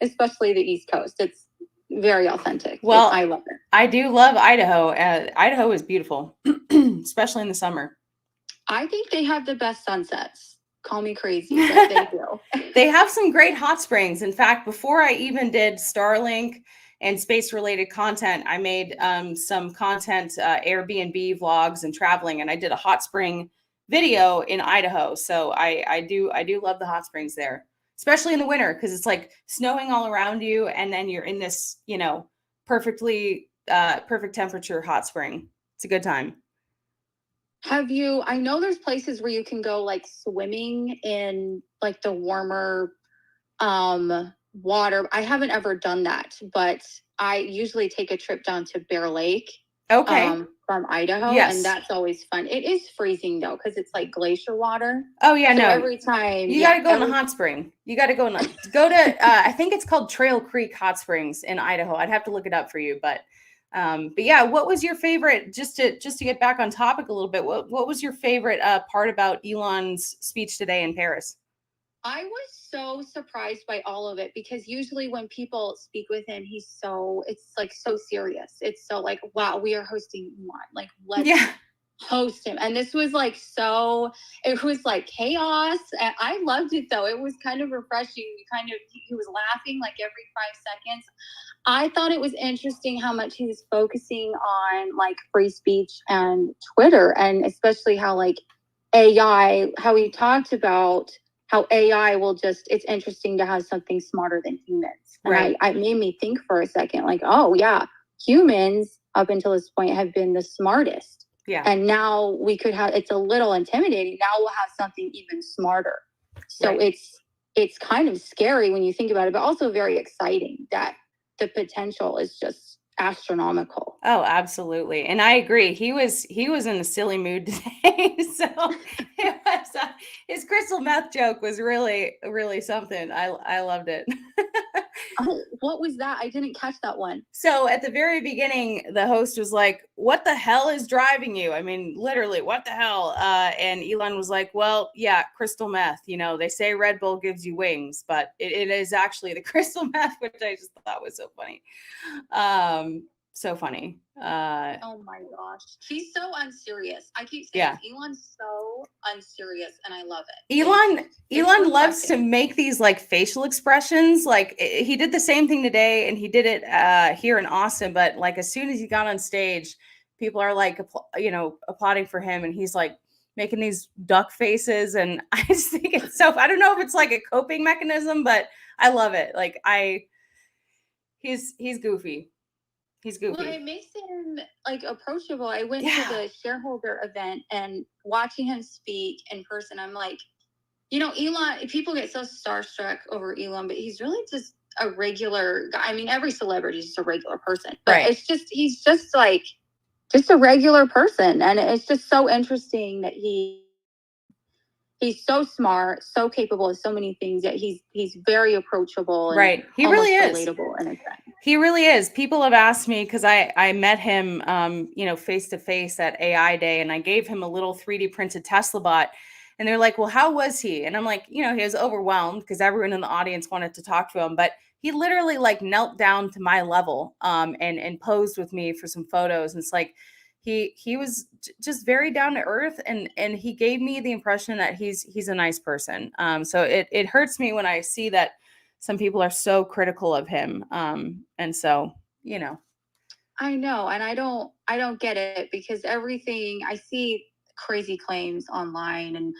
Speaker 6: Especially the East Coast. It's very authentic.
Speaker 1: Well,
Speaker 6: I love it.
Speaker 1: I do love Idaho. Idaho is beautiful, especially in the summer.
Speaker 6: I think they have the best sunsets. Call me crazy, but they do.
Speaker 1: They have some great hot springs. In fact, before I even did Starlink and space-related content, I made some content, Airbnb vlogs and traveling, and I did a hot spring video in Idaho. So I do love the hot springs there, especially in the winter because it's like snowing all around you, and then you're in this, perfect temperature hot spring. It's a good time.
Speaker 6: I know there's places where you can go like swimming in like the warmer water. I haven't ever done that, but I usually take a trip down to Bear Lake.
Speaker 1: Okay.
Speaker 6: From Idaho.
Speaker 1: Yes.
Speaker 6: And that's always fun. It is freezing though, because it's like glacier water.
Speaker 1: Oh yeah,
Speaker 6: so
Speaker 1: no.
Speaker 6: Every time
Speaker 1: you got to go in the hot spring. You got to go to I think it's called Trail Creek Hot Springs in Idaho. I'd have to look it up for you, but yeah, what was your favorite, just to get back on topic a little bit, what was your favorite part about Elon's speech today in Paris?
Speaker 6: I was so surprised by all of it because usually when people speak with him, it's like so serious. It's so like, wow, we are hosting Elon. Like, let's host him. And this was like, it was like chaos. And I loved it though. It was kind of refreshing. He was laughing like every 5 seconds. I thought it was interesting how much he was focusing on like free speech and Twitter, and especially how like AI, how he talked about how AI it's interesting to have something smarter than humans. And
Speaker 1: right.
Speaker 6: I made me think for a second, like, oh yeah, humans up until this point have been the smartest.
Speaker 1: Yeah.
Speaker 6: And now it's a little intimidating. Now we'll have something even smarter. So it's kind of scary when you think about it, but also very exciting that the potential is just astronomical.
Speaker 1: Oh, absolutely. And I agree. He was in a silly mood today. So it was, his crystal meth joke was really, really something. I loved it.
Speaker 6: Oh, what was that? I didn't catch that one.
Speaker 1: So at the very beginning, the host was like, what the hell is driving you? I mean, literally, what the hell? And Elon was like, well, yeah, crystal meth. They say Red Bull gives you wings, but it is actually the crystal meth, which I just thought was so funny. So funny.
Speaker 6: Oh my gosh. He's so unserious. I keep saying Elon's so unserious and I love it.
Speaker 1: Elon loves to make these like facial expressions. Like he did the same thing today and he did it here in Austin. But like as soon as he got on stage, people are like, applauding for him. And he's like making these duck faces. And I just think it's I don't know if it's like a coping mechanism, but I love it. Like he's goofy. He's goofy.
Speaker 6: Well, it makes him like approachable. I went to the shareholder event and watching him speak in person, I'm like, Elon, people get so starstruck over Elon, but he's really just a regular guy. I mean, every celebrity is just a regular person, but he's just a regular person. And it's just so interesting that he's so smart, so capable of so many things, yet he's very approachable. And
Speaker 1: he really is
Speaker 6: relatable in a sense.
Speaker 1: He really is. People have asked me because I met him, face to face at AI Day, and I gave him a little 3D printed Tesla bot, and they're like, "Well, how was he?" And I'm like, he was overwhelmed because everyone in the audience wanted to talk to him, but he literally like knelt down to my level, and posed with me for some photos. And it's like he was just very down to earth, and he gave me the impression that he's a nice person. So it hurts me when I see that some people are so critical of him. And so,
Speaker 6: I know. And I don't get it, because everything I see crazy claims online and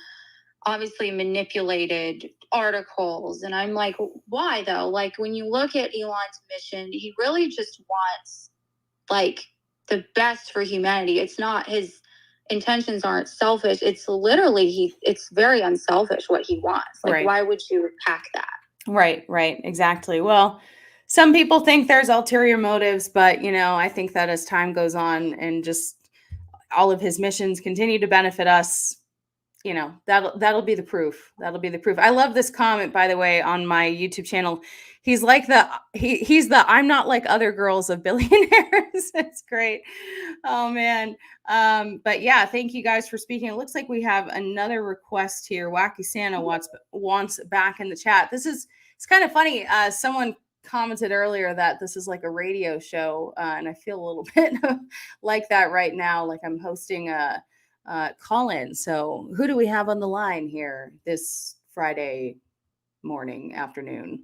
Speaker 6: obviously manipulated articles. And I'm like, why though? Like when you look at Elon's mission, he really just wants like the best for humanity. It's not, his intentions aren't selfish. It's literally, it's very unselfish what he wants. Like, why would you hack that?
Speaker 1: Right, exactly. Well, some people think there's ulterior motives, but I think that as time goes on and just all of his missions continue to benefit us, that'll be the proof. That'll be the proof. I love this comment, by the way, on my YouTube channel. He's like he's the I'm not like other girls of billionaires. It's great. Oh man. But yeah, thank you guys for speaking. It looks like we have another request here. Wacky Santa wants back in the chat. It's kind of funny. Someone commented earlier that this is like a radio show, and I feel a little bit like that right now. Like I'm hosting a call in. So who do we have on the line here this Friday afternoon?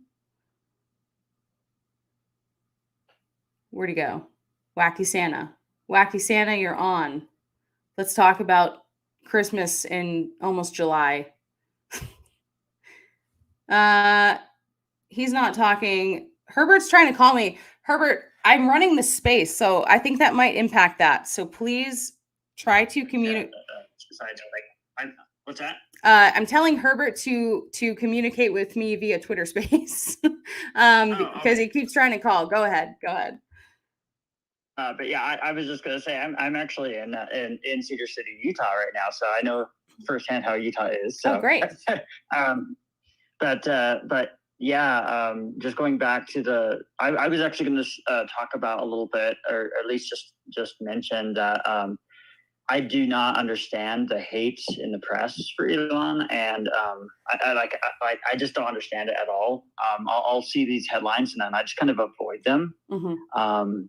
Speaker 1: Where'd he go? Wacky Santa, you're on. Let's talk about Christmas in almost July. He's not talking. Herbert's trying to call me. Herbert, I'm running the space, so I think that might impact that. So please try to communicate.
Speaker 3: What's that?
Speaker 1: I'm telling Herbert to communicate with me via Twitter Space, because he keeps trying to call. Go ahead.
Speaker 3: But yeah, I was just gonna say I'm actually in Cedar City, Utah right now, so I know firsthand how Utah is. So.
Speaker 1: Oh, great.
Speaker 3: But yeah, just going back to I was actually going to talk about a little bit, or at least just mention that I do not understand the hate in the press for Elon, and I just don't understand it at all. I'll see these headlines and then I just kind of avoid them.
Speaker 1: Mm-hmm.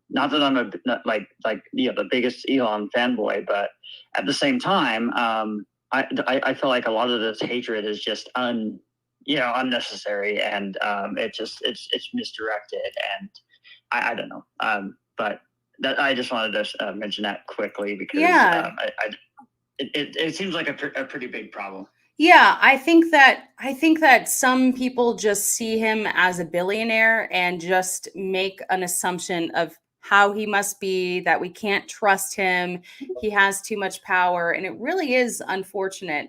Speaker 3: Not that I'm the biggest Elon fanboy, but at the same time, I feel like a lot of this hatred is just unnecessary, and it's misdirected, and I don't know. But that I just wanted to mention that quickly, because it seems like a pretty big problem.
Speaker 1: Yeah, I think that some people just see him as a billionaire and just make an assumption of how he must be, that we can't trust him. He has too much power, and it really is unfortunate.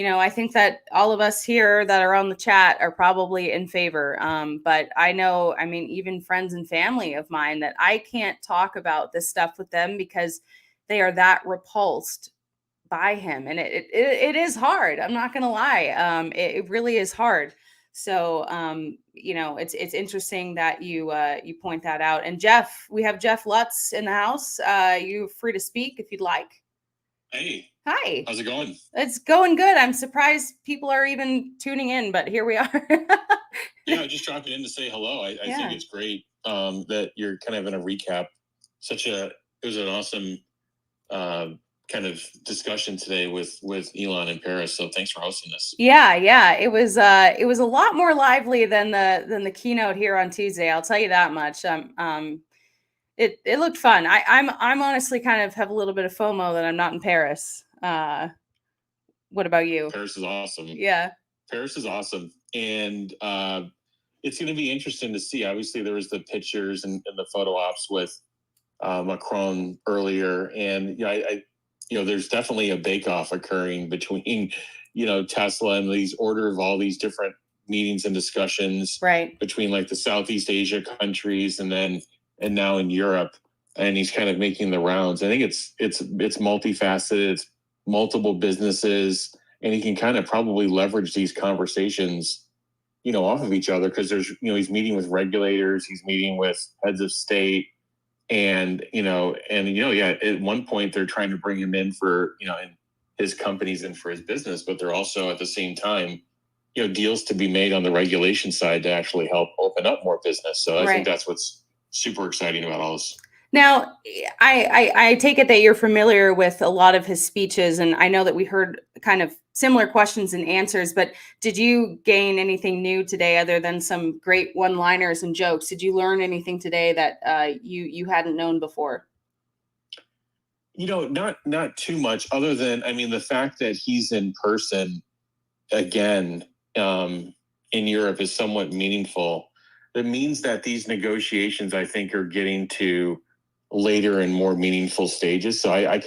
Speaker 1: I think that all of us here that are on the chat are probably in favor. But I know, even friends and family of mine, that I can't talk about this stuff with them because they are that repulsed by him. And it is hard. I'm not going to lie. It really is hard. So, it's interesting that you point that out. And we have Jeff Lutz in the house. You're free to speak if you'd like.
Speaker 7: Hey.
Speaker 1: Hi.
Speaker 7: How's it going?
Speaker 1: It's going good. I'm surprised people are even tuning in, but here we are.
Speaker 7: Yeah, just dropping in to say hello. I think it's great that you're kind of in a recap it was an awesome kind of discussion today with Elon in Paris. So thanks for hosting this.
Speaker 1: Yeah. It was a lot more lively than the keynote here on Tuesday. I'll tell you that much. It looked fun. I'm honestly kind of have a little bit of FOMO that I'm not in Paris. What about you?
Speaker 7: Paris is awesome.
Speaker 1: Yeah.
Speaker 7: Paris is awesome. And it's going to be interesting to see. Obviously, there was the pictures and the photo ops with Macron earlier. And there's definitely a bake-off occurring between, Tesla and these order of all these different meetings and discussions between like the Southeast Asia countries and now in Europe. And he's kind of making the rounds. I think it's multifaceted. It's multiple businesses, and he can kind of probably leverage these conversations, off of each other, because there's, he's meeting with regulators, he's meeting with heads of state, and at one point they're trying to bring him in for, in his companies and for his business, but they're also at the same time, deals to be made on the regulation side to actually help open up more business. So I think that's what's super exciting about all this.
Speaker 1: Now, I take it that you're familiar with a lot of his speeches, and I know that we heard kind of similar questions and answers, but did you gain anything new today other than some great one-liners and jokes? Did you learn anything today that you hadn't known before?
Speaker 7: Not too much, other than, the fact that he's in person again in Europe is somewhat meaningful. It means that these negotiations, I think, are getting to later and more meaningful stages. So I'm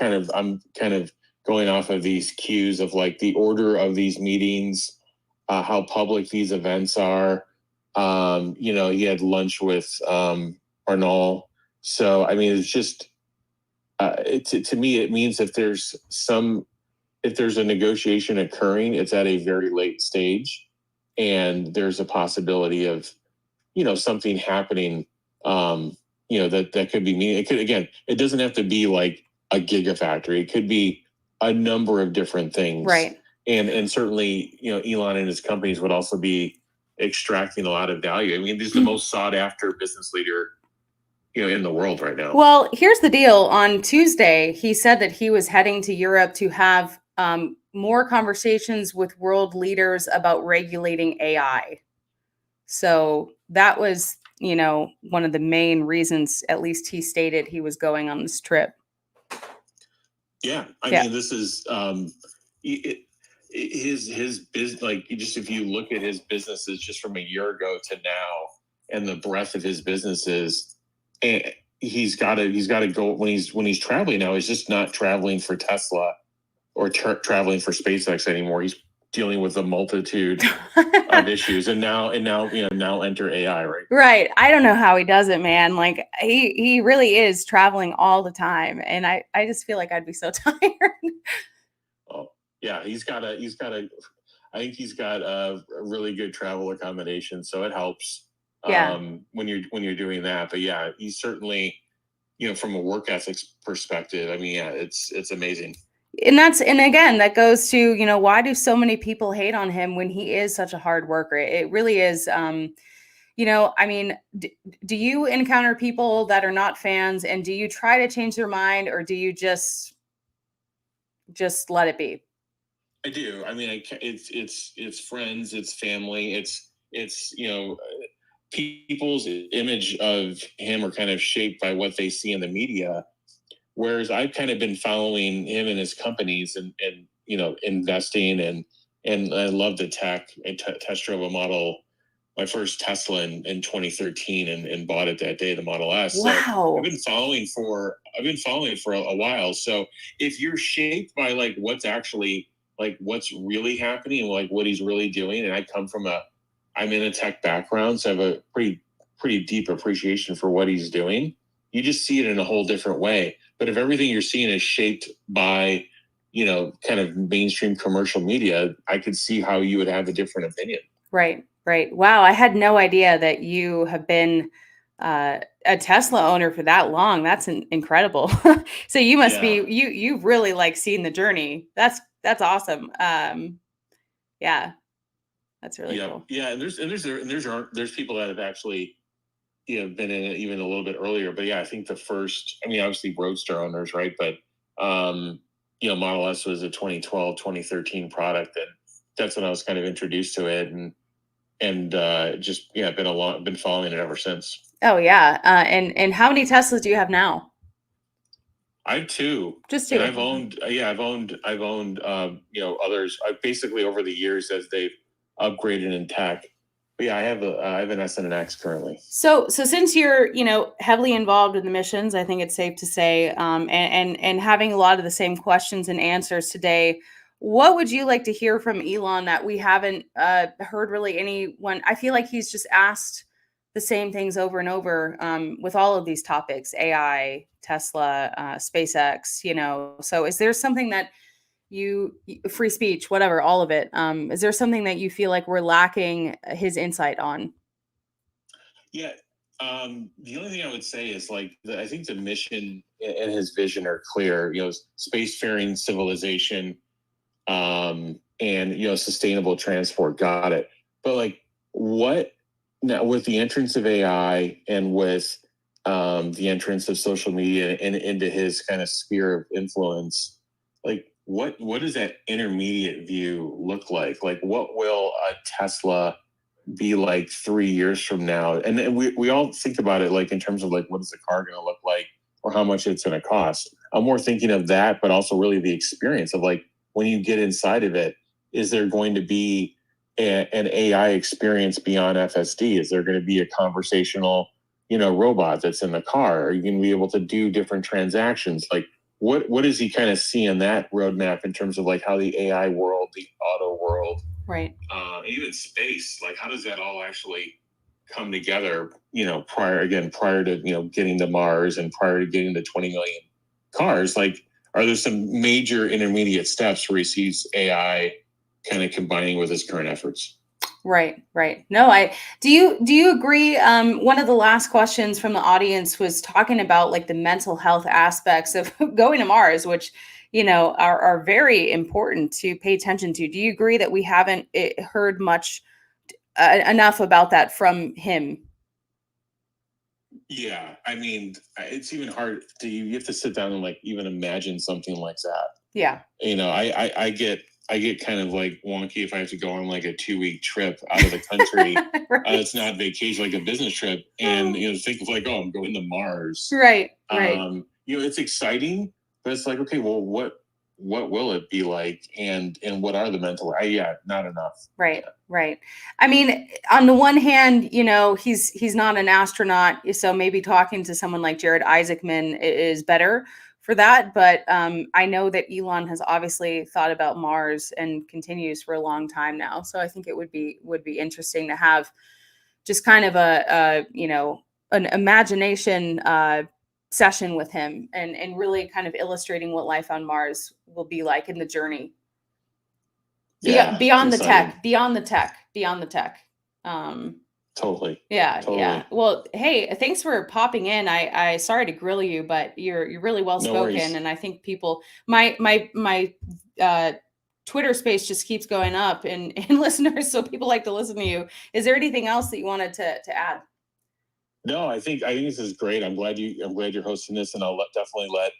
Speaker 7: kind of going off of these cues of like the order of these meetings, how public these events are. He had lunch with Arnault. So it's just to me, it means if there's a negotiation occurring, it's at a very late stage, and there's a possibility of something happening. That could be meaning. It doesn't have to be like a gigafactory. It could be a number of different things.
Speaker 1: Right.
Speaker 7: And certainly, Elon and his companies would also be extracting a lot of value. This is the most sought after business leader, in the world right now.
Speaker 1: Well, here's the deal. On Tuesday, he said that he was heading to Europe to have more conversations with world leaders about regulating AI. So that was, one of the main reasons, at least he stated, he was going on this trip.
Speaker 7: Yeah. This is his business. Like, just if you look at his businesses just from a year ago to now, and the breadth of his businesses, and he's got to go when he's traveling now. He's just not traveling for Tesla or traveling for SpaceX anymore. He's dealing with a multitude of issues, and now enter AI, right?
Speaker 1: Right. I don't know how he does it, man. Like he really is traveling all the time, and I just feel like I'd be so tired.
Speaker 7: Oh yeah, he's got I think he's got a really good travel accommodation, so it helps.
Speaker 1: Yeah.
Speaker 7: When you're doing that, but yeah, he's certainly, from a work ethics perspective, it's amazing.
Speaker 1: And again, that goes to, why do so many people hate on him when he is such a hard worker? It really is. Do you encounter people that are not fans, and do you try to change their mind, or do you just let it be?
Speaker 7: I do. It's friends, it's family, it's people's image of him are kind of shaped by what they see in the media. Whereas I've kind of been following him and his companies and investing and I love the tech. I test drove my first Tesla in 2013 and bought it that day, the Model S.
Speaker 1: Wow.
Speaker 7: So I've been following it for a while. So if you're shaped by like what's really happening and like what he's really doing, and I'm in a tech background, so I have a pretty deep appreciation for what he's doing. You just see it in a whole different way. But if everything you're seeing is shaped by, kind of mainstream commercial media, I could see how you would have a different opinion. Right.
Speaker 1: Wow. I had no idea that you have been a Tesla owner for that long. That's incredible. So you must be, you've really like seen the journey. That's awesome. Yeah. That's really cool.
Speaker 7: Yeah. And there's people that have actually, been in it even a little bit earlier. But yeah, I think the first, I mean, obviously Roadster owners, right? But Model S was a 2012, 2013 product, and that's when I was kind of introduced to it, and just been following it ever since.
Speaker 1: Oh yeah, and how many Teslas do you have now?
Speaker 7: I have two.
Speaker 1: Just two.
Speaker 7: And I've owned others. I've basically over the years as they've upgraded in tech. But yeah, I have an S and an X currently.
Speaker 1: So since you're heavily involved in the missions, I think it's safe to say, and having a lot of the same questions and answers today, what would you like to hear from Elon that we haven't heard really anyone? I feel like he's just asked the same things over and over with all of these topics: AI, Tesla, SpaceX. So is there something that free speech, whatever, all of it? Is there something that you feel like we're lacking his insight on?
Speaker 7: Yeah. The only thing I would say is I think the mission and his vision are clear, spacefaring civilization, and, sustainable transport. Got it. But what now with the entrance of AI and with, the entrance of social media and into his kind of sphere of influence, what does that intermediate view look like? What will a Tesla be like 3 years from now? And we all think about it in terms of what is the car going to look like or how much it's going to cost. I'm more thinking of that, but also really the experience of when you get inside of it, is there going to be an AI experience beyond FSD? Is there going to be a conversational, robot that's in the car? Are you going to be able to do different transactions? What does he kind of see in that roadmap in terms of how the AI world, the auto world,
Speaker 1: right,
Speaker 7: even space, how does that all actually come together? Prior to getting to Mars and prior to getting to 20 million cars, are there some major intermediate steps where he sees AI kind of combining with his current efforts?
Speaker 1: Right. No, do you agree? One of the last questions from the audience was talking about the mental health aspects of going to Mars, which, are very important to pay attention to. Do you agree that we haven't heard much enough about that from him?
Speaker 7: Yeah. I mean, it's even hard you have to sit down and even imagine something like that.
Speaker 1: Yeah.
Speaker 7: I get kind of wonky if I have to go on a 2-week trip out of the country.
Speaker 1: Right.
Speaker 7: It's not vacation, a business trip. And, think of I'm going to Mars.
Speaker 1: Right.
Speaker 7: It's exciting, but it's okay, well, what will it be like? And what are the mental, not enough.
Speaker 1: Right. I mean, on the one hand, he's not an astronaut. So maybe talking to someone like Jared Isaacman is better for that. But I know that Elon has obviously thought about Mars and continues for a long time now. So I think it would be interesting to have just kind of an imagination session with him and really kind of illustrating what life on Mars will be like in the journey. Beyond the tech.
Speaker 7: Totally.
Speaker 1: Yeah. Well, hey, thanks for popping in. I sorry to grill you, but you're really well spoken, and I think people, my Twitter space just keeps going up in listeners, so people like to listen to you. Is there anything else that you wanted to add?
Speaker 7: No, I think this is great. I'm glad you're hosting this, and I'll definitely let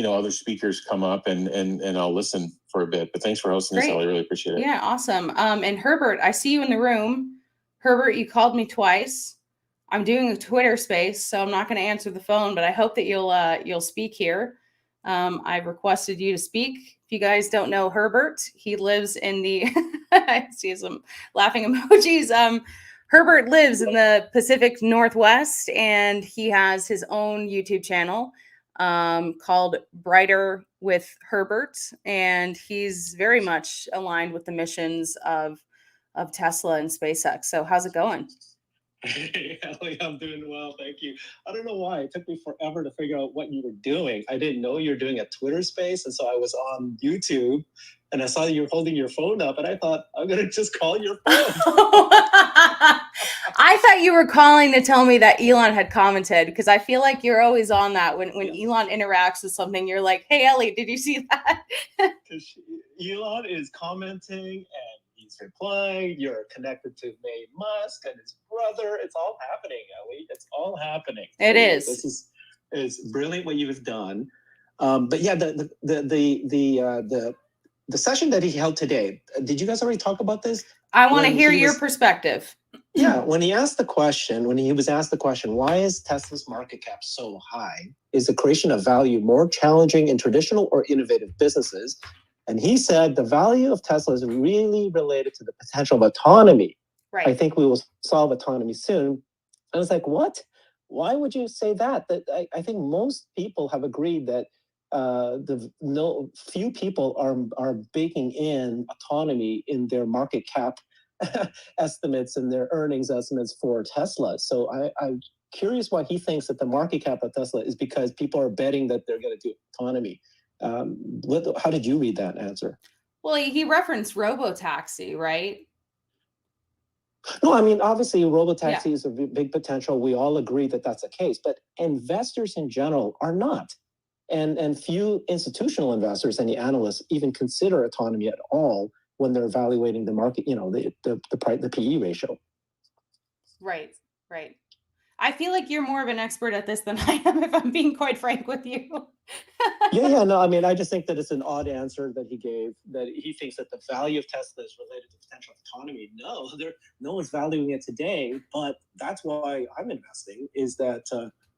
Speaker 7: other speakers come up and I'll listen for a bit. But thanks for hosting this, Ellie. Really appreciate it.
Speaker 1: Yeah, awesome. And Herbert, I see you in the room. Herbert, you called me twice. I'm doing a Twitter space, so I'm not going to answer the phone, but I hope that you'll speak here. I've requested you to speak. If you guys don't know Herbert, he lives in the I see some laughing emojis. Herbert lives in the Pacific Northwest, and he has his own YouTube channel called Brighter with Herbert, and he's very much aligned with the missions of Tesla and SpaceX. So how's it going?
Speaker 8: Hey, Ellie, I'm doing well, thank you. I don't know why it took me forever to figure out what you were doing. I didn't know you were doing a Twitter space, and so I was on YouTube, and I saw you holding your phone up, and I thought, I'm going to just call your phone.
Speaker 1: I thought you were calling to tell me that Elon had commented, because I feel like you're always on that. When Elon interacts with something, you're like, hey, Ellie, did you see that?
Speaker 8: Because Elon is commenting, and he's he's replying. You're connected to Musk and his brother. It's all happening, Ellie. It's all happening.
Speaker 1: It is.
Speaker 8: This is it's brilliant what you've done. But yeah, the session that he held today. Did you guys already talk about this?
Speaker 1: I want to hear your perspective.
Speaker 8: Yeah, when he was asked the question, why is Tesla's market cap so high? Is the creation of value more challenging in traditional or innovative businesses? And he said the value of Tesla is really related to the potential of autonomy.
Speaker 1: Right.
Speaker 8: I think we will solve autonomy soon. I was like, what? Why would you say that? I think most people have agreed that few people are baking in autonomy in their market cap estimates and their earnings estimates for Tesla. So I'm curious why he thinks that the market cap of Tesla is because people are betting that they're going to do autonomy. How did you read that answer?
Speaker 1: Well, he referenced robotaxi, right?
Speaker 8: No, I mean, obviously, robotaxi is a big potential. We all agree that that's the case, but investors in general are not. And few institutional investors and the analysts even consider autonomy at all when they're evaluating the market, the PE ratio.
Speaker 1: Right. I feel like you're more of an expert at this than I am, if I'm being quite frank with you.
Speaker 8: No, I mean, I just think that it's an odd answer that he gave, that he thinks that the value of Tesla is related to potential autonomy. No one's valuing it today, but that's why I'm investing, is that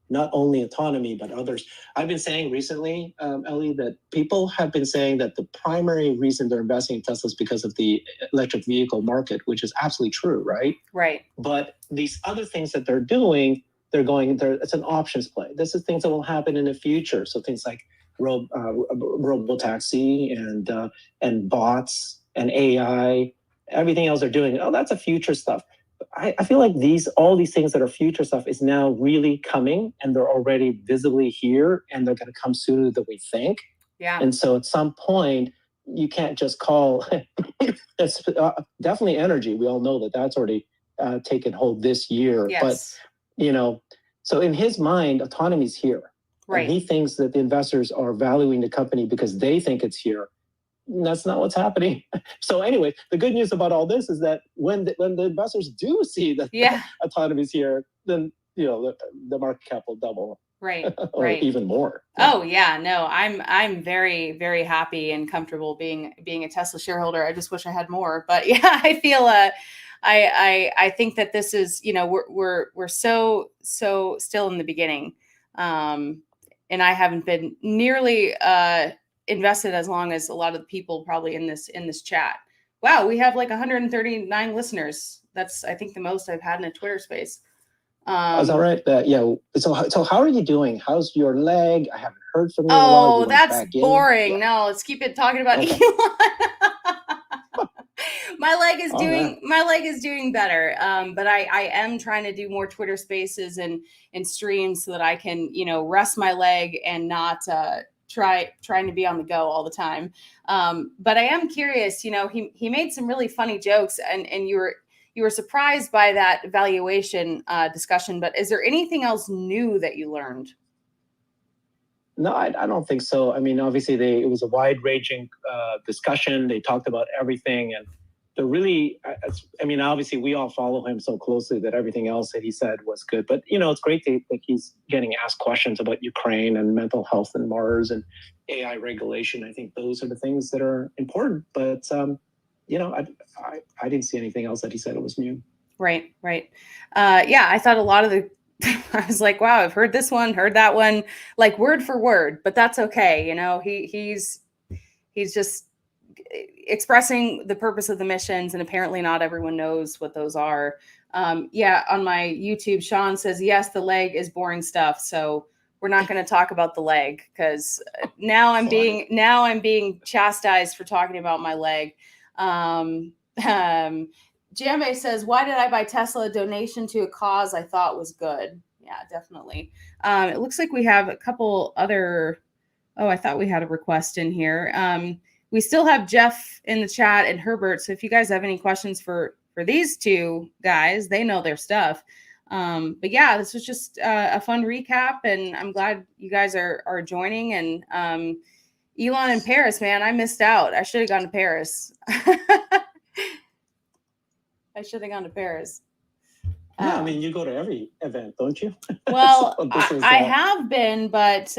Speaker 8: not only autonomy, but others. I've been saying recently, Ellie, that people have been saying that the primary reason they're investing in Tesla is because of the electric vehicle market, which is absolutely true, right?
Speaker 1: Right.
Speaker 8: But these other things that they're doing, it's an options play. This is things that will happen in the future. So things like robotaxi and bots and AI, everything else they're doing. Oh, that's a future stuff. I feel like all these things that are future stuff is now really coming, and they're already visibly here, and they're going to come sooner than we think.
Speaker 1: Yeah.
Speaker 8: And so at some point, you can't just call. It's definitely energy. We all know that that's already taken hold this year.
Speaker 1: Yes.
Speaker 8: But so in his mind, autonomy is here.
Speaker 1: Right.
Speaker 8: And he thinks that the investors are valuing the company because they think it's here. That's not what's happening. So anyway, the good news about all this is that when the investors do see that autonomy is here, then the market cap will double,
Speaker 1: right,
Speaker 8: or even more.
Speaker 1: Oh yeah, no, I'm very, very happy and comfortable being a Tesla shareholder. I just wish I had more, but yeah, I feel I think that this is we're so still in the beginning, and I haven't been nearly invested as long as a lot of the people probably in this chat. Wow, we have like 139 listeners. That's, I think, the most I've had in a Twitter space.
Speaker 8: Is that right? So how are you doing? How's your leg? I haven't heard from you in a while.
Speaker 1: Oh, that's boring. No, let's keep it talking about Elon. My leg is doing better. But I am trying to do more Twitter spaces and streams so that I can, rest my leg and not trying to be on the go all the time. But I am curious, he made some really funny jokes, and you were surprised by that valuation discussion, but is there anything else new that you learned?
Speaker 8: No, I don't think so. I mean, obviously it was a wide-ranging discussion. They talked about everything, and obviously we all follow him so closely that everything else that he said was good. But, it's great that he's getting asked questions about Ukraine and mental health and Mars and AI regulation. I think those are the things that are important. But, I didn't see anything else that he said it was new.
Speaker 1: Right. I thought a lot of I was like, wow, I've heard this one, heard that one, like word for word, but that's okay. He's just expressing the purpose of the missions, and apparently not everyone knows what those are. On my YouTube, Sean says, yes, the leg is boring stuff. So we're not going to talk about the leg, because now I'm being chastised for talking about my leg. Jambe says, why did I buy Tesla? A donation to a cause I thought was good. Yeah, definitely. It looks like we have a couple other. Oh, I thought we had a request in here. We still have Jeff in the chat and Herbert. So if you guys have any questions for these two guys, they know their stuff. But yeah, this was just a fun recap, and I'm glad you guys are joining. And Elon in Paris, man, I missed out. I should have gone to Paris. I should have gone to Paris.
Speaker 8: Yeah, I mean, you go to every event, don't you?
Speaker 1: Well,
Speaker 8: So this is,
Speaker 1: I have been, but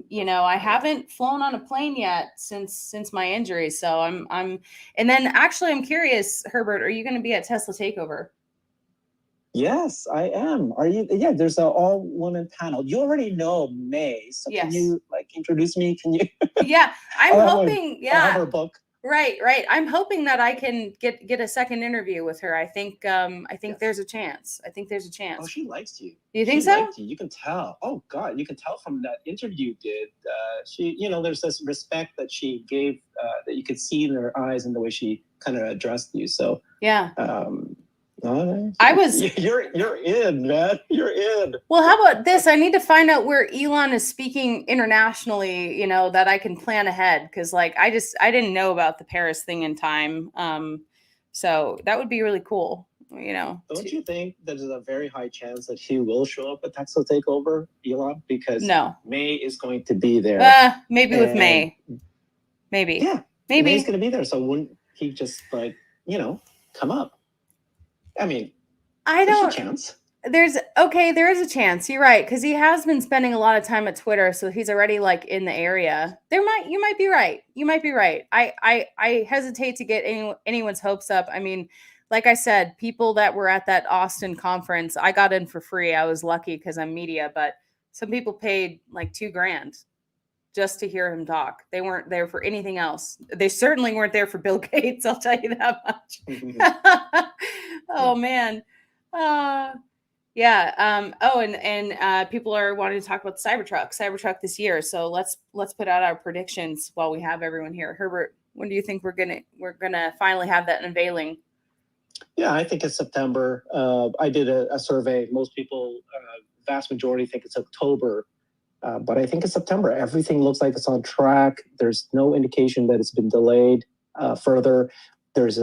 Speaker 1: you know, I haven't flown on a plane yet since my injury. So I'm and then actually I'm curious, Herbert, are you going to be at Tesla Takeover?
Speaker 8: Yes, I am. Are you? Yeah, there's an all-woman panel. You already know May, so
Speaker 1: Yes.
Speaker 8: Can you like introduce me? Can you?
Speaker 1: Yeah, I'm hoping.
Speaker 8: I have
Speaker 1: Yeah,
Speaker 8: her book.
Speaker 1: right. I'm hoping that I can get a second interview with her. I think
Speaker 8: Yes.
Speaker 1: there's a chance. I think there's a chance.
Speaker 8: Oh, she likes you.
Speaker 1: Do you think
Speaker 8: She
Speaker 1: so?
Speaker 8: liked you. You can tell. Oh God, you can tell from that interview you did. She, you know, there's this respect that she gave that you could see in her eyes and the way she kind of addressed you. So
Speaker 1: Yeah.
Speaker 8: I was. You're in, man. You're in.
Speaker 1: Well, how about this? I need to find out where Elon is speaking internationally, you know, that I can plan ahead. Because like I didn't know about the Paris thing in time. So that would be really cool, you know.
Speaker 8: Don't you think there's a very high chance that he will show up at Tesla Takeover, Elon? Because
Speaker 1: No.
Speaker 8: May is going to be there.
Speaker 1: Maybe with May. Maybe.
Speaker 8: Yeah.
Speaker 1: Maybe.
Speaker 8: May's going to be there. So wouldn't he just like, you know, come up? I mean, there's a chance.
Speaker 1: There is a chance. You're right, because he has been spending a lot of time at Twitter, so he's already like in the area. You might be right. You might be right. I hesitate to get anyone's hopes up. I mean, like I said, people that were at that Austin conference, I got in for free. I was lucky because I'm media, but some people paid like $2,000 just to hear him talk. They weren't there for anything else. They certainly weren't there for Bill Gates. I'll tell you that much. Oh man. Yeah. And people are wanting to talk about the Cybertruck this year. So let's put out our predictions while we have everyone here. Herbert, when do you think we're gonna finally have that unveiling?
Speaker 8: Yeah, I think it's September. I did a survey. Most people, vast majority, think it's October. But I think it's September. Everything looks like it's on track. There's no indication that it's been delayed further. There's,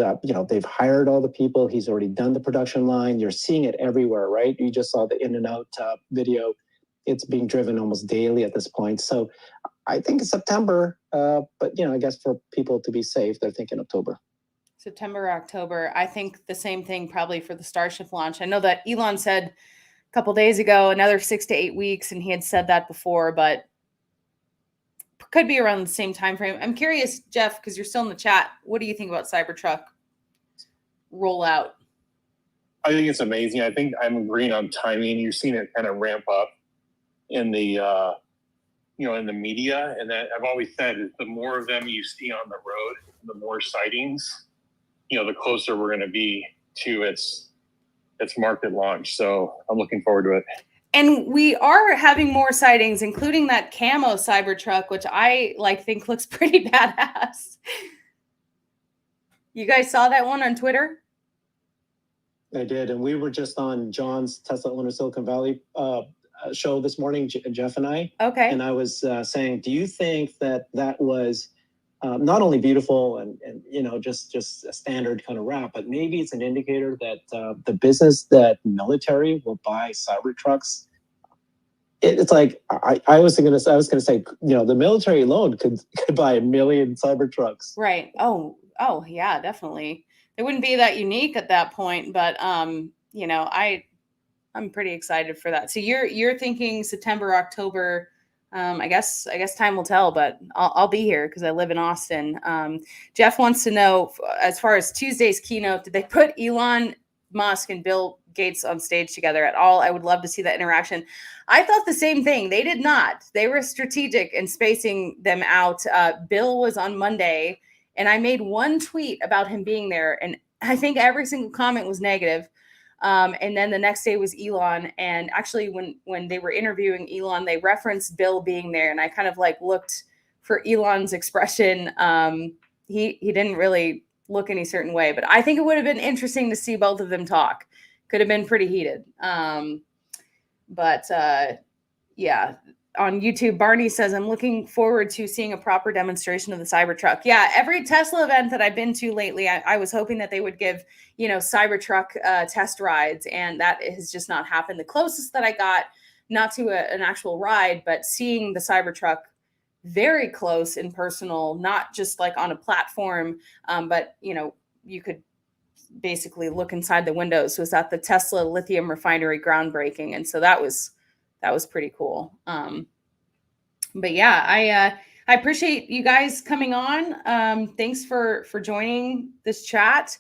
Speaker 8: they've hired all the people. He's already done the production line. You're seeing it everywhere, right? You just saw the in and out video. It's being driven almost daily at this point. So I think it's September. But, I guess for people to be safe, they're thinking October.
Speaker 1: September, October. I think the same thing probably for the Starship launch. I know that Elon said couple days ago, another 6 to 8 weeks, and he had said that before, but could be around the same time frame. I'm curious, Jeff, because you're still in the chat. What do you think about Cybertruck rollout?
Speaker 7: I think it's amazing. I think I'm agreeing on timing. You've seen it kind of ramp up in the in the media, and that I've always said is the more of them you see on the road, the more sightings, the closer we're going to be to its market launch. So I'm looking forward to it.
Speaker 1: And we are having more sightings, including that camo Cybertruck, which I think looks pretty badass. You guys saw that one on Twitter?
Speaker 8: I did. And we were just on John's Tesla Owner Silicon Valley show this morning, Jeff and I.
Speaker 1: Okay.
Speaker 8: And I was saying, do you think that was not only beautiful and just a standard kind of wrap, but maybe it's an indicator that the business that military will buy Cybertrucks. It's like I was going to say, the military alone could buy 1 million Cybertrucks.
Speaker 1: Right. Oh yeah, definitely. It wouldn't be that unique at that point, but I'm pretty excited for that. So you're thinking September, October. I guess time will tell, but I'll be here because I live in Austin. Jeff wants to know, as far as Tuesday's keynote, did they put Elon Musk and Bill Gates on stage together at all? I would love to see that interaction. I thought the same thing. They did not. They were strategic in spacing them out. Bill was on Monday, and I made one tweet about him being there, and I think every single comment was negative. And then the next day was Elon. And actually, when they were interviewing Elon, they referenced Bill being there. And I kind of looked for Elon's expression. He didn't really look any certain way, but I think it would have been interesting to see both of them talk. Could have been pretty heated. Yeah. On YouTube, Barney says, I'm looking forward to seeing a proper demonstration of the Cybertruck. Yeah, every Tesla event that I've been to lately, I was hoping that they would give, Cybertruck test rides, and that has just not happened. The closest that I got, not to an actual ride, but seeing the Cybertruck very close and personal, not just on a platform, but, you could basically look inside the windows, was at the Tesla lithium refinery groundbreaking. And so that was pretty cool. But yeah, I appreciate you guys coming on. Thanks for joining this chat.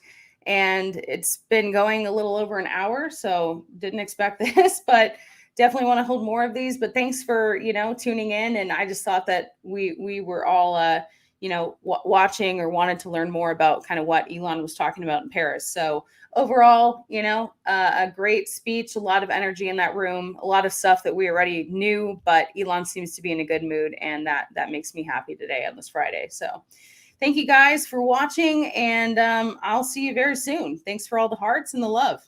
Speaker 1: And it's been going a little over an hour, so didn't expect this, but definitely want to hold more of these. But thanks for, tuning in. And I just thought that we were all, watching or wanted to learn more about kind of what Elon was talking about in Paris. So overall, a great speech, a lot of energy in that room, a lot of stuff that we already knew, but Elon seems to be in a good mood, and that makes me happy today on this Friday. So thank you guys for watching, and I'll see you very soon. Thanks for all the hearts and the love.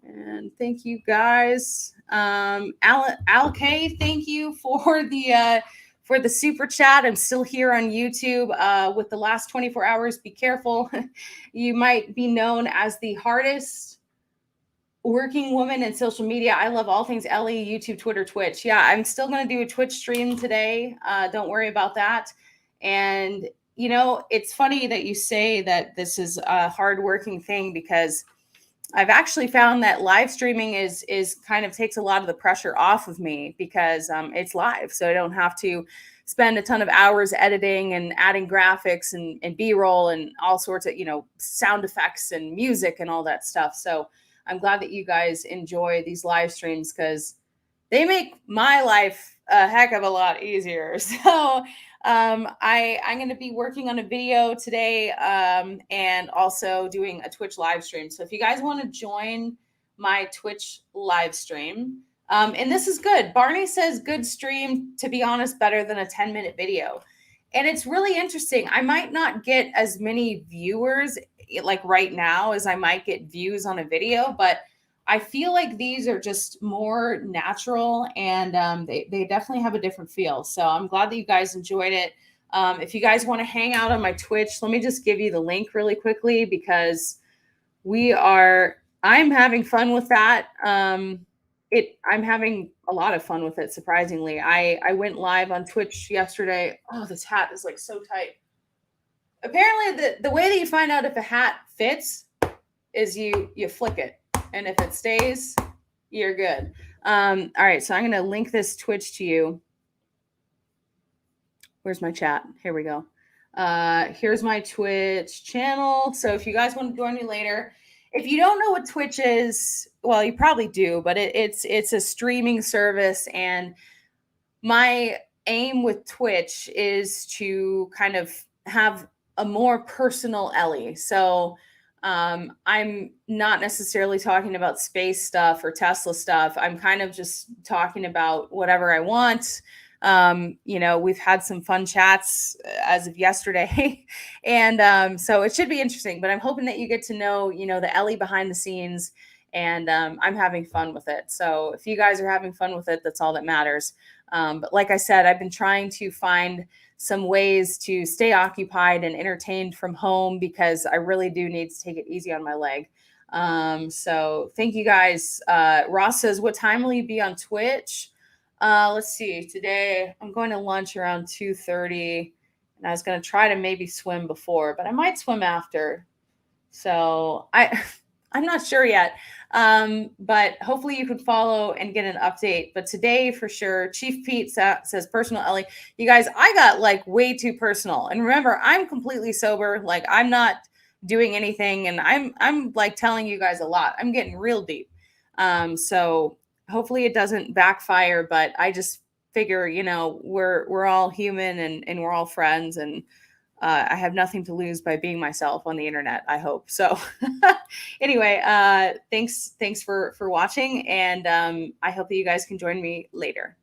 Speaker 1: And thank you guys. Al K, thank you for the super chat. I'm still here on YouTube with the last 24 hours. Be careful. You might be known as the hardest working woman in social media. I love all things Ellie, YouTube, Twitter, Twitch. Yeah, I'm still going to do a Twitch stream today. Don't worry about that. And, it's funny that you say that this is a hardworking thing, because I've actually found that live streaming is kind of takes a lot of the pressure off of me, because it's live. So I don't have to spend a ton of hours editing and adding graphics and B-roll and all sorts of, sound effects and music and all that stuff. So I'm glad that you guys enjoy these live streams, because they make my life a heck of a lot easier. So I'm going to be working on a video today and also doing a Twitch live stream. So if you guys want to join my Twitch live stream, and this is good. Barney says good stream, to be honest, better than a 10-minute video. And it's really interesting. I might not get as many viewers like right now as I might get views on a video, but I feel like these are just more natural, and they definitely have a different feel. So I'm glad that you guys enjoyed it. If you guys want to hang out on my Twitch, let me just give you the link really quickly, because I'm having fun with that. I'm having a lot of fun with it, surprisingly. I went live on Twitch yesterday. Oh, this hat is like so tight. Apparently the way that you find out if a hat fits is you flick it. And if it stays, you're good. All right, so I'm going to link this Twitch to you. Where's my chat? Here we go. Here's my Twitch channel. So if you guys want to join me later, if you don't know what Twitch is, well, you probably do, but it's a streaming service. And my aim with Twitch is to kind of have a more personal Ellie. So I'm not necessarily talking about space stuff or Tesla stuff. I'm kind of just talking about whatever I want. We've had some fun chats as of yesterday, and so it should be interesting. But I'm hoping that you get to know, the Ellie behind the scenes, and I'm having fun with it. So if you guys are having fun with it, that's all that matters. But like I said, I've been trying to find some ways to stay occupied and entertained from home, because I really do need to take it easy on my leg. So thank you guys. Ross says, what time will you be on Twitch? Let's see. Today I'm going to lunch around 2:30, and I was going to try to maybe swim before, but I might swim after. So I'm not sure yet. But hopefully you can follow and get an update. But today for sure, Chief Pete says personal Ellie. You guys, I got like way too personal. And remember, I'm completely sober. Like I'm not doing anything, and I'm like telling you guys a lot. I'm getting real deep. So hopefully it doesn't backfire, but I just figure, we're all human, and we're all friends, and I have nothing to lose by being myself on the internet, I hope. So anyway, thanks for watching. And I hope that you guys can join me later.